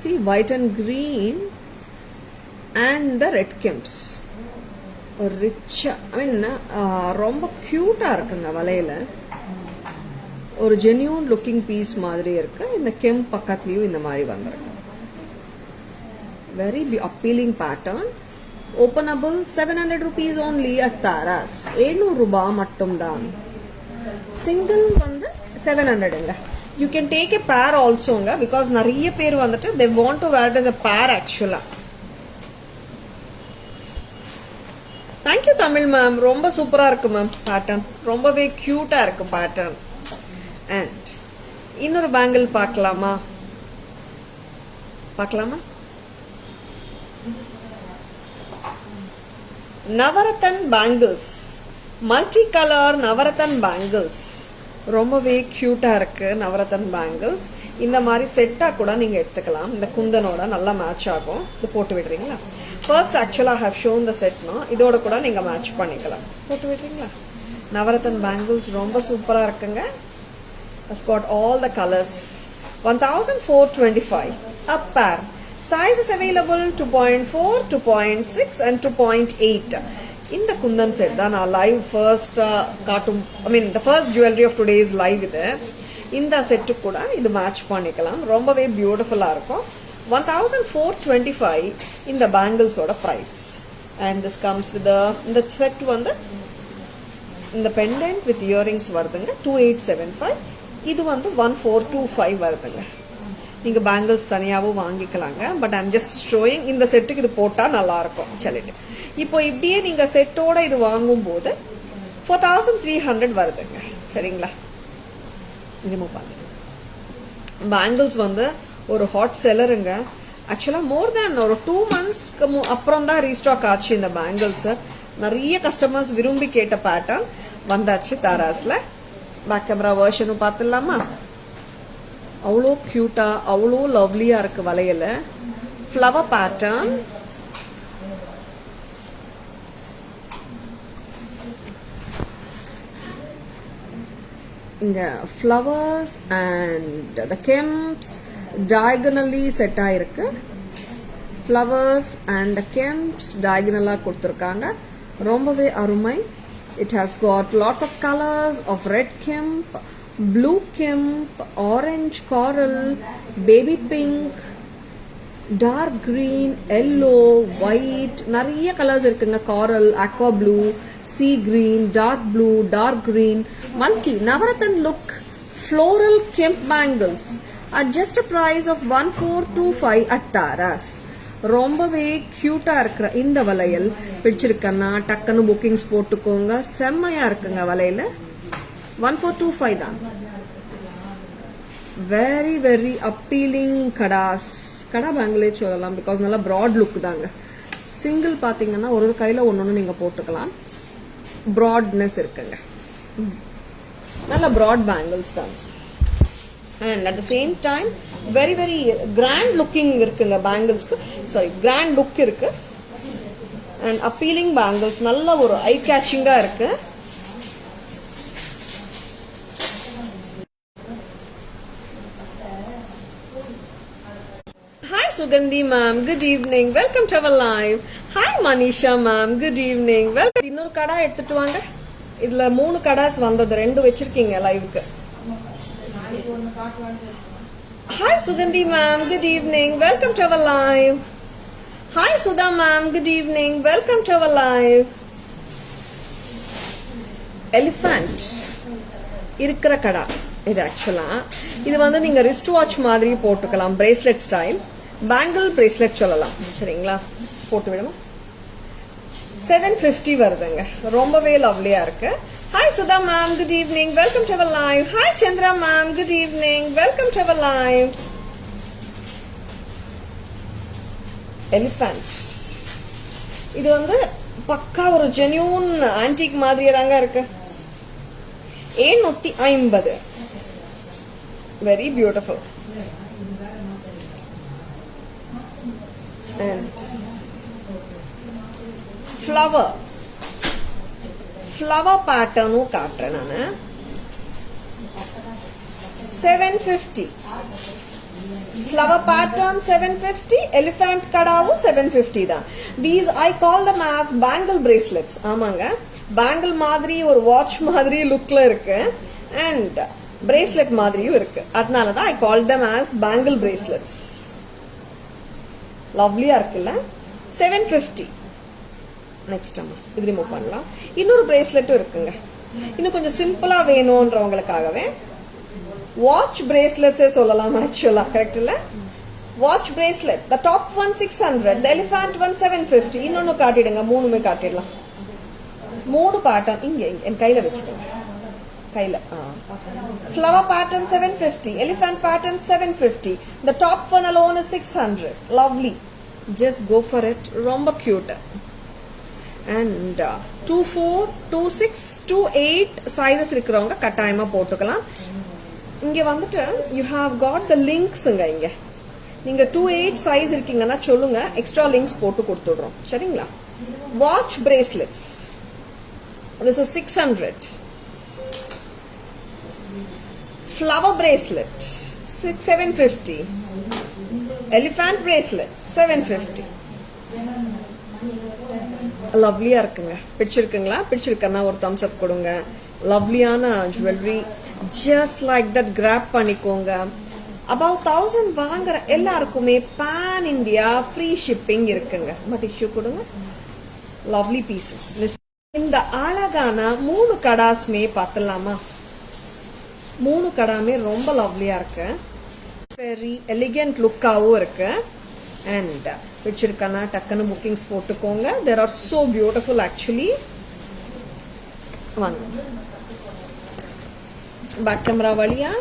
See, white and green and the red kemps. Rich, I mean, ரொம்ப கியூட்டா இருக்குங்க. வலையில ஒரு ஜென்யூன் லுக்கிங் பீஸ் மாதிரி இருக்கு. இந்த கெம்ப் பக்கத்துலயும் இந்த மாதிரி வந்திருக்கு. Very appealing pattern. Openable 700 rupees only at Taras. 700 ரூபாய் மட்டும்தான். சிங்கிள் வந்து 700ங்க. You can take a pair alsoங்க, because நிறைய பேர் வந்துட்டு they want to wear it as a pair actually. Thank you Tamil ma'am. ரொம்ப சூப்பரா இருக்கு மேம் பேட்டர்ன். ரொம்பவே கியூட்டா இருக்கு பேட்டர்ன். And இன்னொரு பேங்கிள் பார்க்கலாமா? Navratan bangles, multi colour navratan bangles, ரொம்பவே கியூட்டா இருக்கு நவரத்தன் பேங்கிள்ஸ். இந்த மாதிரி செட்டா கூட நீங்க எடுத்துக்கலாம். இந்த குந்தனோட நல்லா மேட்ச் ஆகும். இது போட்டு விடுறீங்களா? ஃபர்ஸ்ட் ஆக்சுவலா ஐ ஹவ் ஷோன் த செட்னா, இதோட கூட நீங்க மேட்ச் பண்ணிக்கலாம். போட்டு விடுறீங்களா? நவரத்தன் பேங்கிள்ஸ் ரொம்ப சூப்பரா இருக்குங்க. It's got all the colors. 1425 a pair. Size is available 2.4, 2.6 and 2.8. இந்த குந்தன் செட் தான் நான் லைவ் ஃபர்ஸ்ட் காட்டும். ஐ மீன் the first jewelry of today's live இது. இந்த செட்டு கூட இது மேட்ச் பண்ணிக்கலாம். ரொம்பவே பியூட்டிஃபுல்லா இருக்கும். 1425 இந்த பேங்கிள்ஸோட price. And this comes with இந்த செட் வந்து இந்த பெண்டன்ட் வித் இயரிங்ஸ் வருதுங்க 2875. இது வந்து 1425 வருதுங்க. நீங்க பேங்கிள்ஸ் தனியாவும் வாங்கிக்கலாங்க. பட் ஐம் ஜஸ்ட் ஷோயிங் இந்த செட்டுக்கு இது போட்டா நல்லா இருக்கும் சொல்லிட்டு. இப்போ இப்படியே நீங்க செட்டோட இது வாங்கும் போது 4300 வருதுங்க. சரிங்களா? ரிமூவ் பண்ணுங்க. பேங்கிள்ஸ் வந்து ஒரு ஹாட் செல்லருங்க. ஆக்சுவலா மோர் தேன் ஒரு 2 monthsக்கு அப்புறம் தான் ரீஸ்டாக் ஆச்சு இந்த பேங்கிள்ஸ். நிறைய கஸ்டமர்ஸ் விரும்பி கேட்ட பேட்டர்ன் வந்தாச்சு தாராஸ்ல. பேக் கேமரா வெர்ஷனும் பார்த்துடலாமா? அவ்வளோ கியூட்டா அவ்வளோ லவ்லியா இருக்கு வளையல. Flower pattern. இங்க flowers and the kemps diagonally set ஆயிருக்கு. ஃப்ளவர்ஸ் அண்ட் த கெம்ப்ஸ் டயகனலா கொடுத்துருக்காங்க. ரொம்பவே அருமை. It has got lots of colors of red kemp, blue kemp, orange coral, baby pink, dark green, yellow, white, நிறைய கலர்ஸ் இருக்குங்க. coral, aqua blue, sea green, dark blue, dark green, multi Navarathan look floral kemp bangles at just a price of 1425 at Taras. ரொம்பவே கியூட்டா இருக்கிற இந்த வளையல் பிடிச்சிருக்கன்னா டக்குன்னு புக்கிங்ஸ் போட்டுக்கோங்க. செம்மையா இருக்குங்க வளையல. 1425 தான். Very very appealing kadas. Kada பேங்கிளே சொல்லலாம். பிகாஸ் நல்லா ப்ராட் லுக் தாங்க. சிங்கிள் பாத்தீங்கன்னா ஒரு கையில ஒன்னொன்னு நீங்க போட்டுக்கலாம். ப்ராட்னஸ் இருக்குங்க. நல்ல ப்ராட் பேங்கிள்ஸ் தான். And at the same time very very grand looking இருக்குங்க பேங்கிள்ஸ்க்கு. சாரி, grand look இருக்கு. and appealing bangles. நல்ல ஒரு ஐ கேச்சிங்கா இருக்கு. Hi Sugandhi ma'am, good evening, welcome to our live. Hi Manisha ma'am, good evening, welcome. இன்னொரு கடா எடுத்துட்டு வாங்க. இதுல 3 கடாஸ் வந்தது, 2 வச்சிருக்கீங்க லைவுக்கு. Hi Sugandhi ma'am, good evening, welcome to our live. Hi Sudha ma'am, good evening, welcome to our live. Elephant இருக்கிற கடா இது. ஆக்சுவலா இது வந்து நீங்க ரிஸ்ட் வாட்ச் மாதிரி போட்டுக்கலாம். பிரேஸ்லெட் ஸ்டைல் பேங்கிள் பிரேஸ்லெட் சொல்லலாம். சரிங்களா? போட்டு விடுமா? 750 வருதுங்க. ரொம்பவே லவ்லியா இருக்கு. Hi Sudha ma'am, good evening, welcome to our live. Hi Chandra ma'am, good evening, welcome to our live. Elephant இது வந்து பக்கா ஒரு ஜென்யூன் ஆன்டிக் மாதிரியே தாங்க இருக்கு. 750. Very beautiful. ஃப்ளவர் பேட்டர்னும் காட்டுறேன் நானு. 750. Flower pattern 750. எலிஃபண்ட் கடாவும் 750 தான். These I call them as bangle bracelets. ஆமாங்க, பேங்கிள் மாதிரி ஒரு வாட்ச் மாதிரி லுக்ல இருக்கு. அண்ட் பிரேஸ்லெட் மாதிரியும் இருக்கு. அதனாலதான் I call them as bangle bracelets. லவ்லியா இருக்குல்ல? 750. நெக்ஸ்ட் அம்மா இது ரிமூவ் பண்ணலாம். இன்னொரு பிரேஸ்லெட்டும் இருக்குங்க. இன்னும் கொஞ்சம் சிம்பிளா வேணும்ன்றவங்களுக்காகவே வாட்ச் பிரேஸ்லெட்ஸே சொல்லலாம் ஆக்சுவலா, கரெக்ட் இல்ல? Watch bracelet, the top one 600, the elephant one 750. இன்னொன்னு காட்டிடுங்க, மூணுமே காட்டிடலாம். 3 பேட்டர்ன் இங்க என் கையில வச்சுட்டேன், கையில. Flower pattern 750, elephant pattern 750. The top one alone is 600. Lovely. Just go for it. ரொம்ப cute. And 24, 26, 28 sizes இருக்கிறவங்க கட்டாயமா போட்டுக்கலாம். இங்க வந்துட்டு you have got the linksங்க. இங்க நீங்க 28 size இருக்கீங்கன்னா சொல்லுங்க, எக்ஸ்ட்ரா லிங்க்ஸ் போட்டு கொடுத்துடுறோம், சரிங்களா? Watch bracelets, this is 600. Flower bracelet 750. Elephant bracelet 750. லவ்லியா இருக்குங்க. பிடிச்சிருக்குங்களா? பிடிச்சிருக்கன்னா ஒரு தம்ஸ் அப் கொடுங்க. லவ்லியான jewellery, just like that grab பண்ணிக்கோங்க. அபவுட் 1000 வாங்குற எல்லாருக்குமே பேன் இந்தியா ஃப்ரீ ஷிப்பிங் இருக்குங்க. பட் இஷ்யூ கொடுங்க. Lovely pieces. இந்த அழகான 3 கடாஸ்மே பார்த்துலாமா? 3 கடாமே ரொம்ப லவ்லியா இருக்கு, வெரி எலிகென்ட் லுக்காவும் இருக்கு. அண்ட் பிடிச்சிருக்கனா டக்குன்னு புக்கிங்ஸ் போட்டுக்கோங்க. There are so beautiful actually. வாங்க பேக் கேமரா வழியா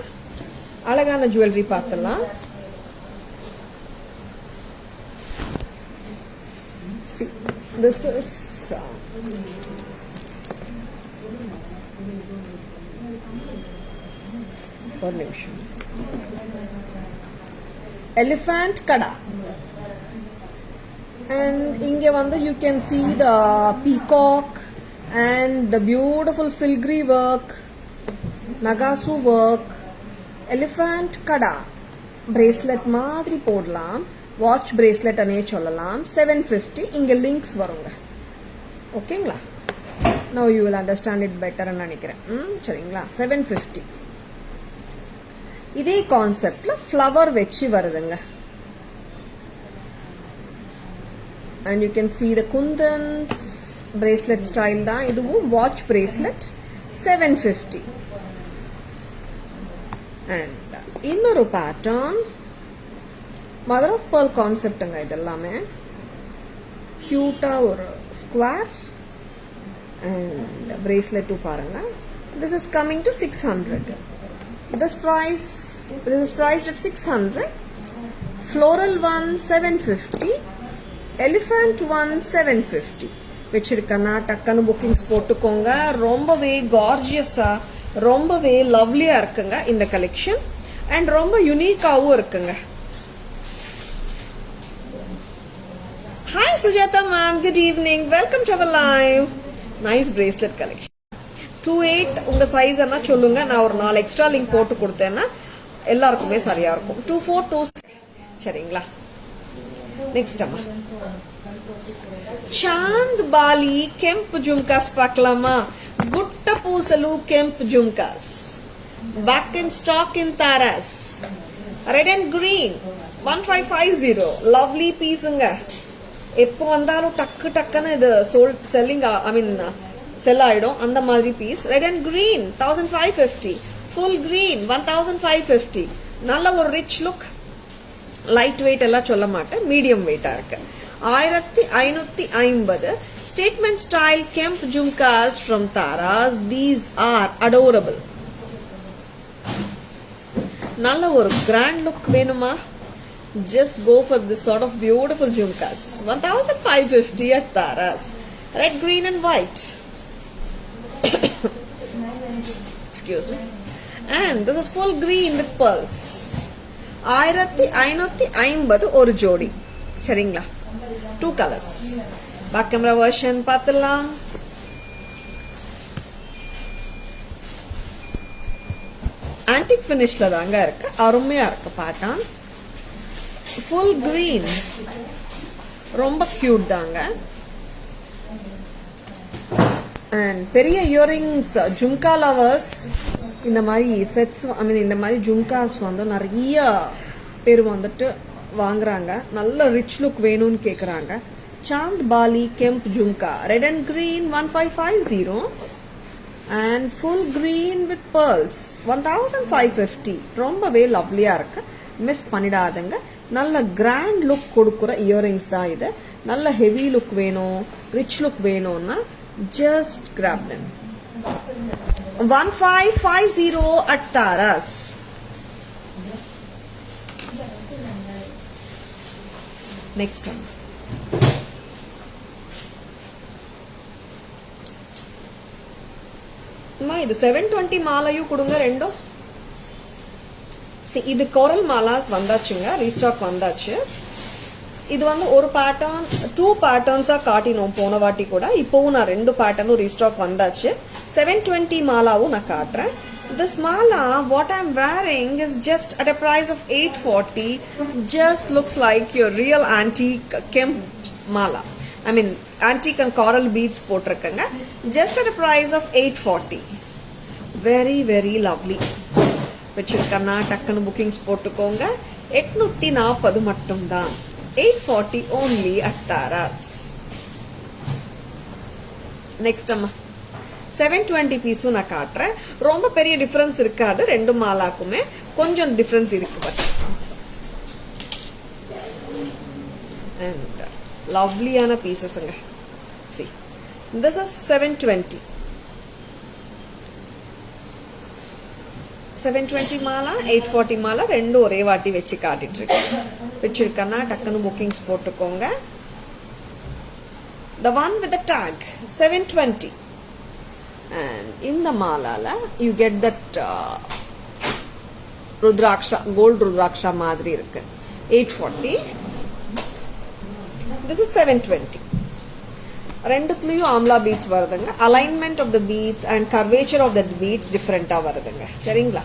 அழகான ஜுவல்லரி பார்த்துலாம். See, this is ஒரு நிமிஷம். Elephant kara. And இங்க வந்து you can see the peacock and the beautiful filigree work, nagasu work. Elephant kada bracelet மாதிரி போடலாம், வாட்ச் bracelet அனே சொல்லலாம். 750. இங்க லிங்க்ஸ் வருங்க, ஓகேங்களா? now you will understand it better ன்னு நினைக்கிறேன். சரிங்களா? 750. இதே கான்செப்ட்ல ஃப்ளவர் வச்சு வருதுங்க. and you can see the kundans bracelet style தான் இதுவும். watch bracelet 750. and இன்னொரு பேட்டர்ன் மதர் ஆஃப் pearl கான்செப்ட்ங்க. இதெல்லாமே கியூட்டா ஒரு ஸ்கொயர் and bracelet பாருங்க. this is coming to 600. this is priced at 600. floral one 750. elephant one 750. வச்சிருக்கனா டக்குன்னு புக்கிங்ஸ் போட்டுக்கோங்க. ரொம்பவே கார்ஜியஸா, ரொம்பவே லவ்லியா இருக்குங்க இந்த கலெக்ஷன். அண்ட் ரொம்ப யூனிக்காவும் இருக்குங்க. Hi Sujatha ma'am, good evening, welcome to our live. Nice bracelet collection. 28 உங்க சைஸ் என்ன சொல்லுங்க, நான் ஒரு 4 எக்ஸ்ட்ரா லிங்க் போட்டு கொடுத்தேன்னா எல்லாருக்குமே சரியா இருக்கும். 24, 26. சரிங்களா? நெக்ஸ்ட் அம்மா சாந்த் பாலி கெம்ப் ஜும்காஸ் பார்க்கலாமா? Gutta pusalu kemp jhumkas back in stock in Tara's. Red and green 1550. Lovely பீஸுங்க. எப்போ வந்தாலும் டக்கு டக்குன்னு இது செல்லிங் செல் ஆயிடும் அந்த மாதிரி piece. Red and green 1550. Full green 1550. நல்ல ஒரு ரிச் லுக். லைட் வெயிட் எல்லாம் சொல்ல மாட்டேன், மீடியம் வெயிட்டா இருக்கு. 1550. Statement style kemp jhumkas from Tara's. These are adorable. நல்ல ஒரு கிராண்ட் லுக் வேணுமா? just go for this sort of beautiful jhumkas. 1550 at Taras. Red, green and white. Excuse me. And this is full green with pearls. 1550 ஒரு ஜோடி. சரிங்களா? 2 colors. பேக் கேமரா வெர்ஷன் பார்த்துலாம். ஆன்டிக் ஃபினிஷ்ல தாங்க இருக்கு, அருமையா இருக்கு பேட்டர்ன். ஃபுல் கிரீன், ரொம்ப கியூட் தாங்க. அண்ட் பெரிய இயரிங்ஸ், ஜும்கா லவர்ஸ் இந்த மாதிரி செட்ஸ், இந்த மாதிரி ஜும்காஸ் வந்து நிறைய பேர் வந்துட்டு வாங்குறாங்க. நல்ல ரிச் லுக் வேணும்னு கேக்குறாங்க. Chand bali kemp jhumka red and green 1550. and full green with pearls 1550. ரொம்பவே லவ்லியா இருக்கு, மிஸ் பண்ணிடாதங்க. நல்ல கிராண்ட் லுக் கொடுக்குற இயரிங்ஸ் தான் இது. நல்ல ஹெவி லுக் வேணும், ரிச் லுக் வேணும்னா just grab them. 1550 at Taras. Next time. இது 720 மாலையும் கொடுங்க ரெண்டும். இது கோரல் மாலாஸ் வந்தாச்சுங்க, ரீஸ்டாக் வந்தாச்சு. இது வந்து ஒரு பேட்டர்ன் 2 பேட்டர்ன்ஸா காட்டினோம் போன வாட்டி கூட. இப்போவும் நான் 2 பேட்டர்னும் ரீஸ்டாக் வந்தாச்சு. 720 மாலாவும் நான் காட்டுறேன். This mala what I'm wearing is just at a price of 840. Just looks like your real antique Kemp mala. I mean antique and coral beads போட்டிருக்கங்க. Just at a price of 840. Very very lovely. வச்சிருக்கனா டக்குன்னு bookings போட்டுக்கோங்க. 840 மட்டும் தான். 840 only at Taras. Next அம்மா 720 பீஸும் நான் காட்டுறேன். ரொம்ப பெரிய டிஃபரன்ஸ் இருக்காது, ரெண்டு மாலாக்குமே கொஞ்சம் டிஃபரன்ஸ் இருக்கு. பட் அண்ட் லவ்லியான பீசஸ்ங்க. see this is 720 mala 840 mala ரெண்டும் ஒரே வாட்டி வச்சு காட்டிட்டு இருக்கேன். வச்சிருக்கேன்னா டக்குன்னு புக்கிங்ஸ் போட்டுக்கோங்க. the one with the tag 720. and in the malala you get that rudraksha, gold rudraksha madri irukku 840. this is 720. ரெண்டுத்துலயும் ஆம்லா பீட்ஸ் வருதுங்க. Alignment of the beads and curvature of the beads டிஃபரெண்டா வருதுங்க. சரிங்களா?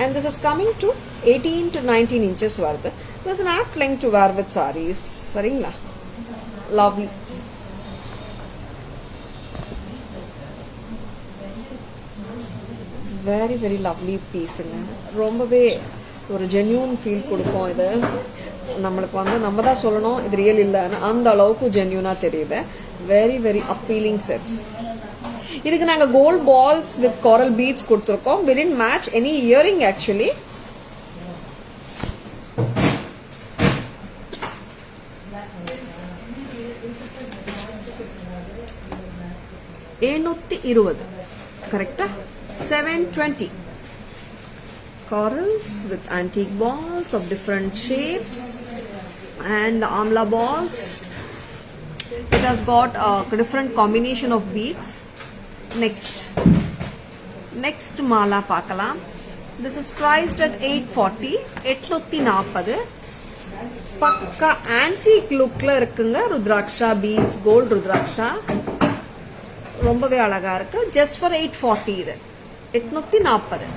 and this is coming to 18 to 19 inches வருது. this is an apt length to wear with sarees. சரிங்களா? lovely. வெரி வெரி லவ்லி பீஸுங்க. ரொம்பவே ஒரு ஜென்யூன் ஃபீல் கொடுக்கும். இது நம்மளுக்கு வந்து நம்ம தான் சொல்லணும் இது ரியல் இல்லைன்னு, அந்த அளவுக்கு ஜென்யூனாக தெரியுது. Very very appealing sets. இதுக்கு நாங்கள் gold balls with coral beads கொடுத்துருக்கோம். we didn't match any earring actually. கரெக்டா? 720. corals with antique balls of different shapes and amla balls. It has got a different combination of beads. next mala paakalam. this is priced at 840. 840. pakka antique look la irukkunga. rudraksha beads, gold rudraksha ரொம்பவே அழகா இருக்கு. just for 840. இது 840.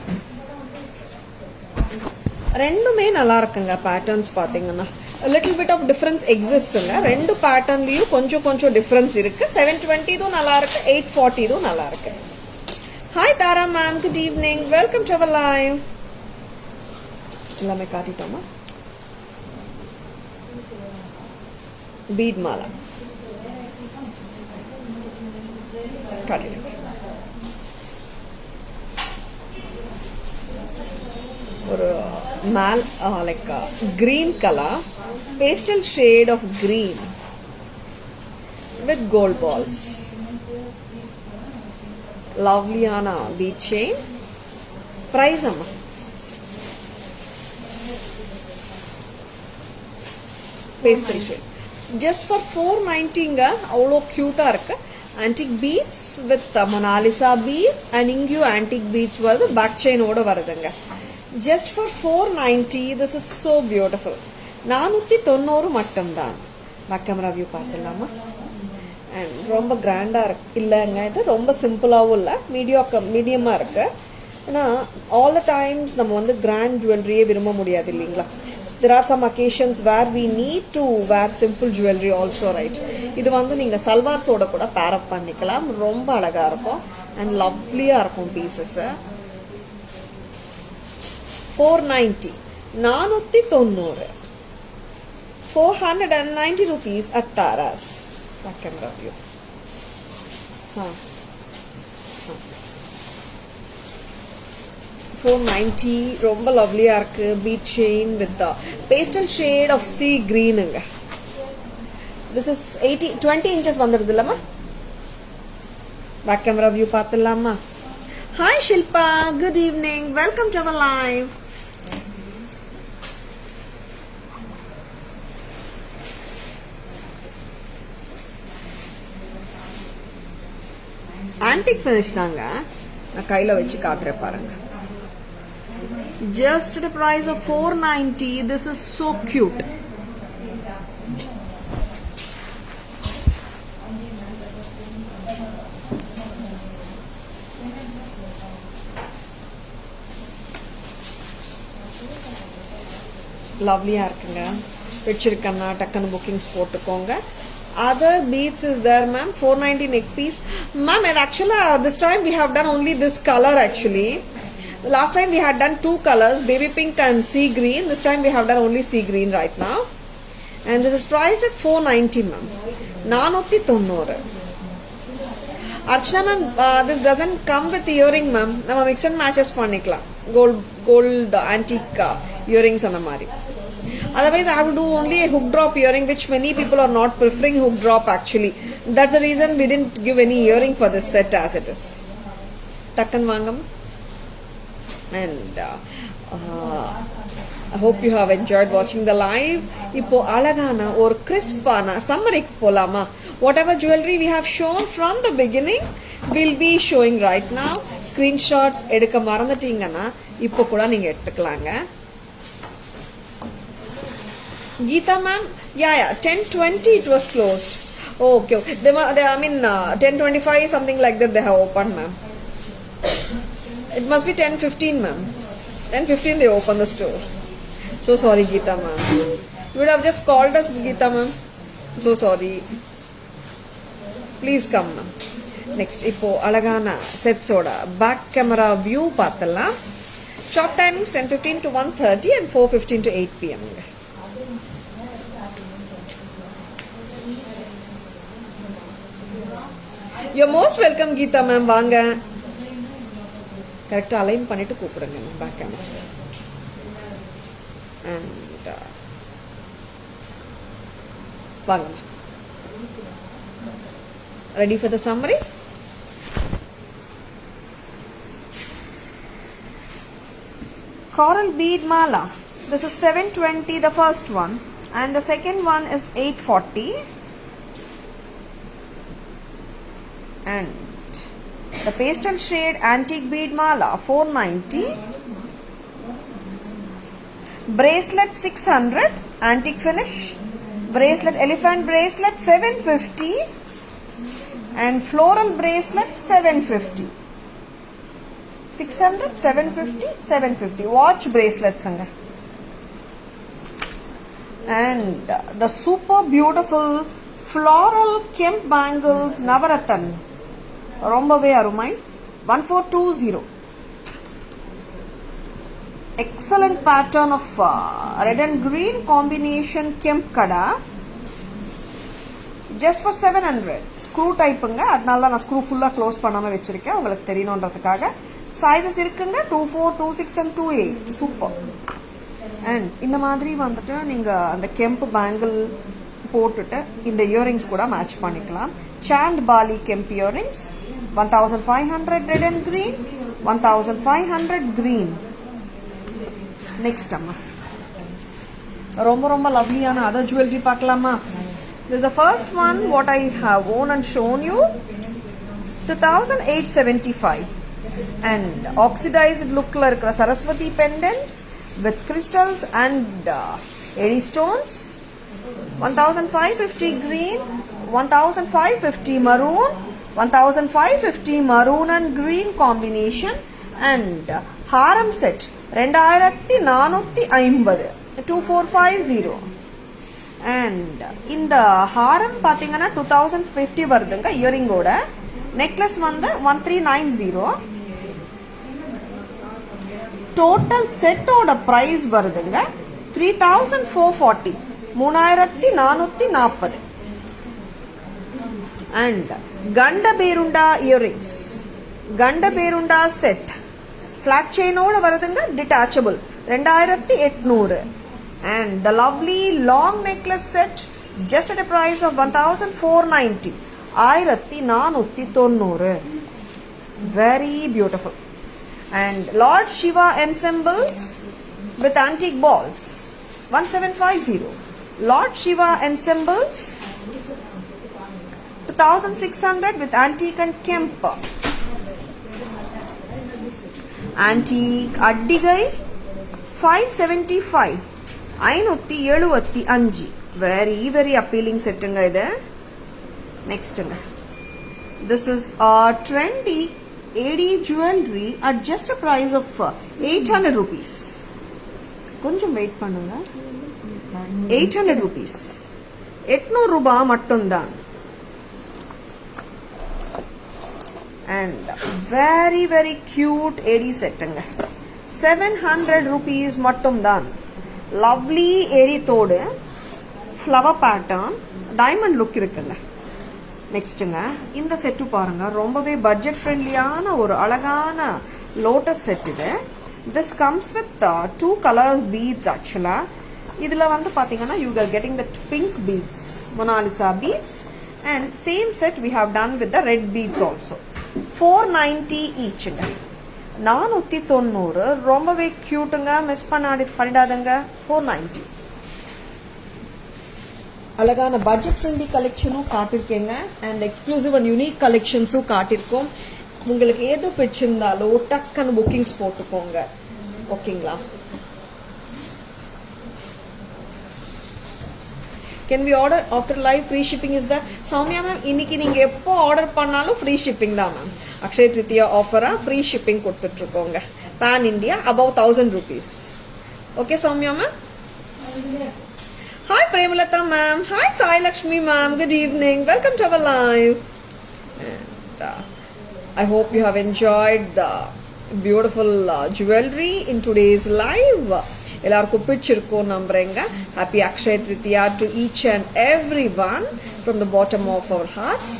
ரெண்டுமே நல்லா இருக்குங்க. பேட்டர்ன்ஸ் பாத்தீங்கன்னா லிட்டில் பிட் ஆஃப் டிஃபரன்ஸ் எக்ஸிஸ்ட்ங்க. ரெண்டு பேட்டர்ன்லயும் கொஞ்சம் கொஞ்சம் டிஃபரன்ஸ் இருக்கு. 720 இதுவும் நல்லா இருக்கு, 840 இதுவும் நல்லா இருக்கு. Hi Tara ma'am, good evening, welcome to our live. எல்லாமே காட்டிட்டோமா? பீட் மாலா ஒரு மேல் like green colour, pastel shade of green with gold balls. லவ்லியான பீட் செயின். பிரைஸ் அம்மா பேஸ்டல் ஷேட் ஜஸ்ட் ஃபார் 490ங்க. அவ்வளோ கியூட்டா இருக்கு. antique beads with Mona Lisa beads and Ingyu antique beads வருது. பேக் செயினோட வருதுங்க. just for 490. this is so beautiful. 490 மட்டும்தான். பேக் கேமரா வியூ பார்த்துடலாமா? அண்ட் ரொம்ப கிராண்டா இருக்கு இல்லைங்க. இது ரொம்ப சிம்பிளாவும் இல்லை, மீடியமா இருக்கு. ஏன்னா ஆல் த டைம்ஸ் நம்ம வந்து கிராண்ட் ஜுவல்லரியே விரும்ப முடியாது இல்லைங்களா? there are some occasions where we need to wear simple jewelry also, right? இது வந்து நீங்க சல்வார்ஸோட கூட பேர் அப் பண்ணிக்கலாம். ரொம்ப அழகா இருக்கும் அண்ட் லவ்லியா இருக்கும் pieces. 490. 490. 490 rupees at Taras. Back camera view. 490 ரொம்ப லவ்லியா இருக்கு. bead chain with the pastel shade of sea greenங்க. this is 20 inches வந்துருது இல்லம்மா. பேக் கேமரா வியூ பார்த்துடலாமா? Hi Shilpa, good evening, welcome to our live. Antique finish தாங்க, நான் கையில வச்சு காட்டுறேன் பாருங்க. just at a price of 490. this is so cute. லவ்லியா இருக்குங்க. பிடிச்சிருக்கன்னா டக்குன்னு புக்கிங்ஸ் போட்டுக்கோங்க. Other beads is there, ma'am. 490 neck piece, ma'am. And actually, this time we have done only this color. Actually, last time we had done two colors, baby pink and sea green. This time we have done only sea green right now, and this is priced at 490, ma'am. 490. Archana, ma'am, this doesn't come with earring, ma'am. Nama mix and matches pannikala. Gold antique earrings அந்த மாதிரி. Otherwise, I have to do only a hook drop earring, which many people are not preferring hook drop actually. That's the reason we didn't give any earring for this set as it is. Takkan vangam. And I hope you have enjoyed watching the live. Ipo alagana or crispana summerik polama. Whatever jewelry we have shown from the beginning, we'll be showing right now. Screenshots edukka marandatingana ipo kuda neenga eduthukalanga. Geeta ma'am, yeah, 10:20 it was closed. Oh, okay. They 10:25 something like that they have opened, ma'am. It must be 10:15, ma'am. 10:15 they open the store. So sorry, Geeta ma'am. You would have just called us, Geeta ma'am. So sorry. Please come, ma'am. Next, ipo alagana sets oda back camera view paathala. Shop timings 10:15 to 1:30 and 4:15 to 8 p.m. You're most welcome, Geeta ma'am. வாங்க. கரெக்டா அலைன் பண்ணிட்டு கூப்பிடுங்க பேக் கேமரா. And வாங்க. Ready for the summary? Coral bead mala. This is 720, the first one, and the second one is 840. And the pastel shade antique bead mala 490. Bracelet 600 antique finish. Bracelet elephant bracelet 750 and floral bracelet 750. 600, 750, 750. Watch bracelets anga. And the super beautiful floral kemp bangles Navarathan. ரொம்பவே அருமை. 1420. Excellent pattern of red and green combination kemp kada. Just for 700. Screw typeங்க, அதனால நான் screw full க்ளோஸ் பண்ணாம வச்சிருக்கேன் உங்களுக்கு தெரியணும்ன்றதுக்காக. Sizes இருக்குங்க 24, 26 and 28. சூப்பர். And இந்த மாதிரி வந்துட்டு நீங்க அந்த கெம்ப் பேங்கிள் போட்டுட்டு இந்த இயரிங்ஸ் கூட மேட்ச் பண்ணிக்கலாம். Chand Bali Kemp earrings 1500 red and green, 1500 green. Next amma ரொம்ப லவ்லியான other jewelry பார்க்கலாமா? This is the first one what I have worn and shown you. 2875 and oxidized look la irukra Saraswati pendants with crystals and eddy stones. 1550 green, 1550 maroon, 1550 maroon and green combination and haram set 2450 2450 and in the haram pathingana 2050 varudunga earring oda necklace vandu 1390 total set oda price varudunga 3440 3440 and Ganda Berunda earrings, Ganda Berunda set flat செயினோட வருதுங்க, detachable 2800. And the lovely long necklace set just at a price of 1490. 1490. Very beautiful. And Lord Shiva ensembles with antique balls 1750. Lord Shiva ensembles 2600 with antique and Kemper. Antique Addigai 575. 575. Very appealing settunga idu. Next unga, this is a trendy AD jewelry at just a price of 800 rupees. Konjam wait pannunga. 800 rupees. 800 ரூபாய் மட்டும்தான். And very cute AD settunga. 700 rupees மட்டும்தான். Lovely AD தோடு, flower pattern, diamond look இருக்குங்க. நெக்ஸ்ட்டுங்க, இந்த செட்டு பாருங்க, ரொம்பவே பட்ஜெட் ஃப்ரெண்ட்லியான ஒரு அழகான லோட்டஸ் செட் இது. This comes with 2 colour beads. ஆக்சுவலா இதுல வந்து பாத்தீங்கன்னா you are getting the pink beads, Mona Lisa beads, and same set we have done with the red beads also. 490 ஈச்சுங்க. 490. ரொம்பவே கியூட்டுங்க, மிஸ் பண்ணிடாதுங்க. 490. அழகான பட்ஜெட் ஃப்ரெண்ட்லி கலெக்ஷனும் காட்டிருக்கேங்க, அண்ட் எக்ஸ்க்ளூசிவ் அண்ட் யூனிக் கலெக்ஷன்ஸும் காட்டியிருக்கோம். உங்களுக்கு எது பிடிச்சிருந்தாலோ டக்குன்னு புக்கிங்ஸ் போட்டுக்கோங்க. ஓகேங்களா? Can we order after live? Free shipping is there. Soumya ma'am, இன்னைக்கு நீங்க எப்போ ஆர்டர் பண்ணாலும் ஃப்ரீ ஷிப்பிங் தான் மேம். அக்ஷய திருத்தியா ஆஃபரா ஃப்ரீ ஷிப்பிங் கொடுத்துட்டு இருக்கோங்க. Pan India above 1000 rupees. Okay Soumya ma'am. Hi Premalata ma'am. Hi Sai Lakshmi ma'am. Good evening. Welcome to our live. And I hope you have enjoyed the beautiful jewelry in today's live. எல்லாருக்கும் பிடிச்சிருக்கும் நம்புறேங்க. Happy Akshaya Tritiya to each and everyone from the bottom of our hearts.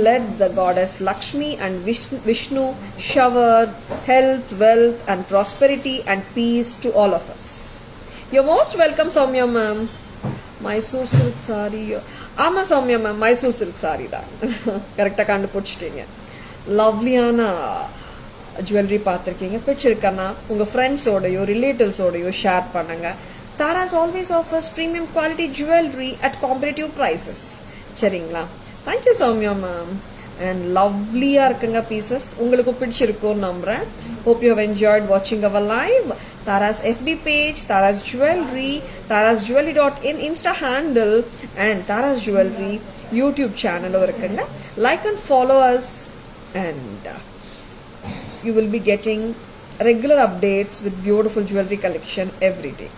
Let the goddess Lakshmi and Vishnu shower health, wealth and prosperity and peace to all of us. You're most welcome Soumya ma'am. Mysore silk sari. ஆமா சௌமியா மேம், மைசூர் சில்க் சாரி தான். கரெக்டா கண்டுபிடிச்சிட்டீங்க. லவ்லியான ஜுவல்லரி பார்த்துருக்கீங்க. பிடிச்சிருக்கன்னா உங்க ஃப்ரெண்ட்ஸோடயோ ரிலேட்டிவ்ஸோடயோ ஷேர் பண்ணுங்க. Tharas always offers premium quality jewellery at competitive prices. சரிங்களா? Thank you Soumya ma'am. அண்ட் லவ்லியா இருக்குங்க பீசஸ். உங்களுக்கு பிடிச்சிருக்கும் நம்புறேன். Hope you have enjoyed watching our live. Tara's FB page, Tara's Jewelry, tarasjewelry.in Insta handle and Tara's Jewelry YouTube channel இருக்குங்க. Like and follow us and you will be getting regular updates with beautiful jewelry collection every day.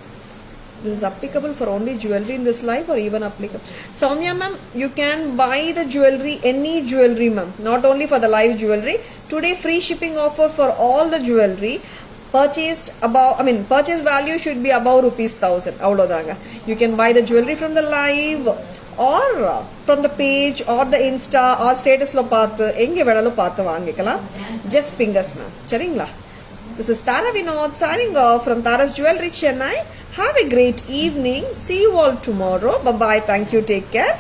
This is applicable for only jewelry in this life or even applicable. Soumya ma'am, you can buy the jewelry, any jewelry ma'am, not only for the live jewelry. Today free shipping offer for all the jewelry purchased above, purchase value should be above ₹1000. Avlodanga. You can buy the jewelry from the live or from the page or the Insta or status lo paathu enge vedalo paathu vaangikalam. Just ping us ma'am. Seringla? This is Tara Vinod signing off from Tara's Jewelry Chennai. Have a great evening. See you all tomorrow. Bye bye. Thank you. Take care.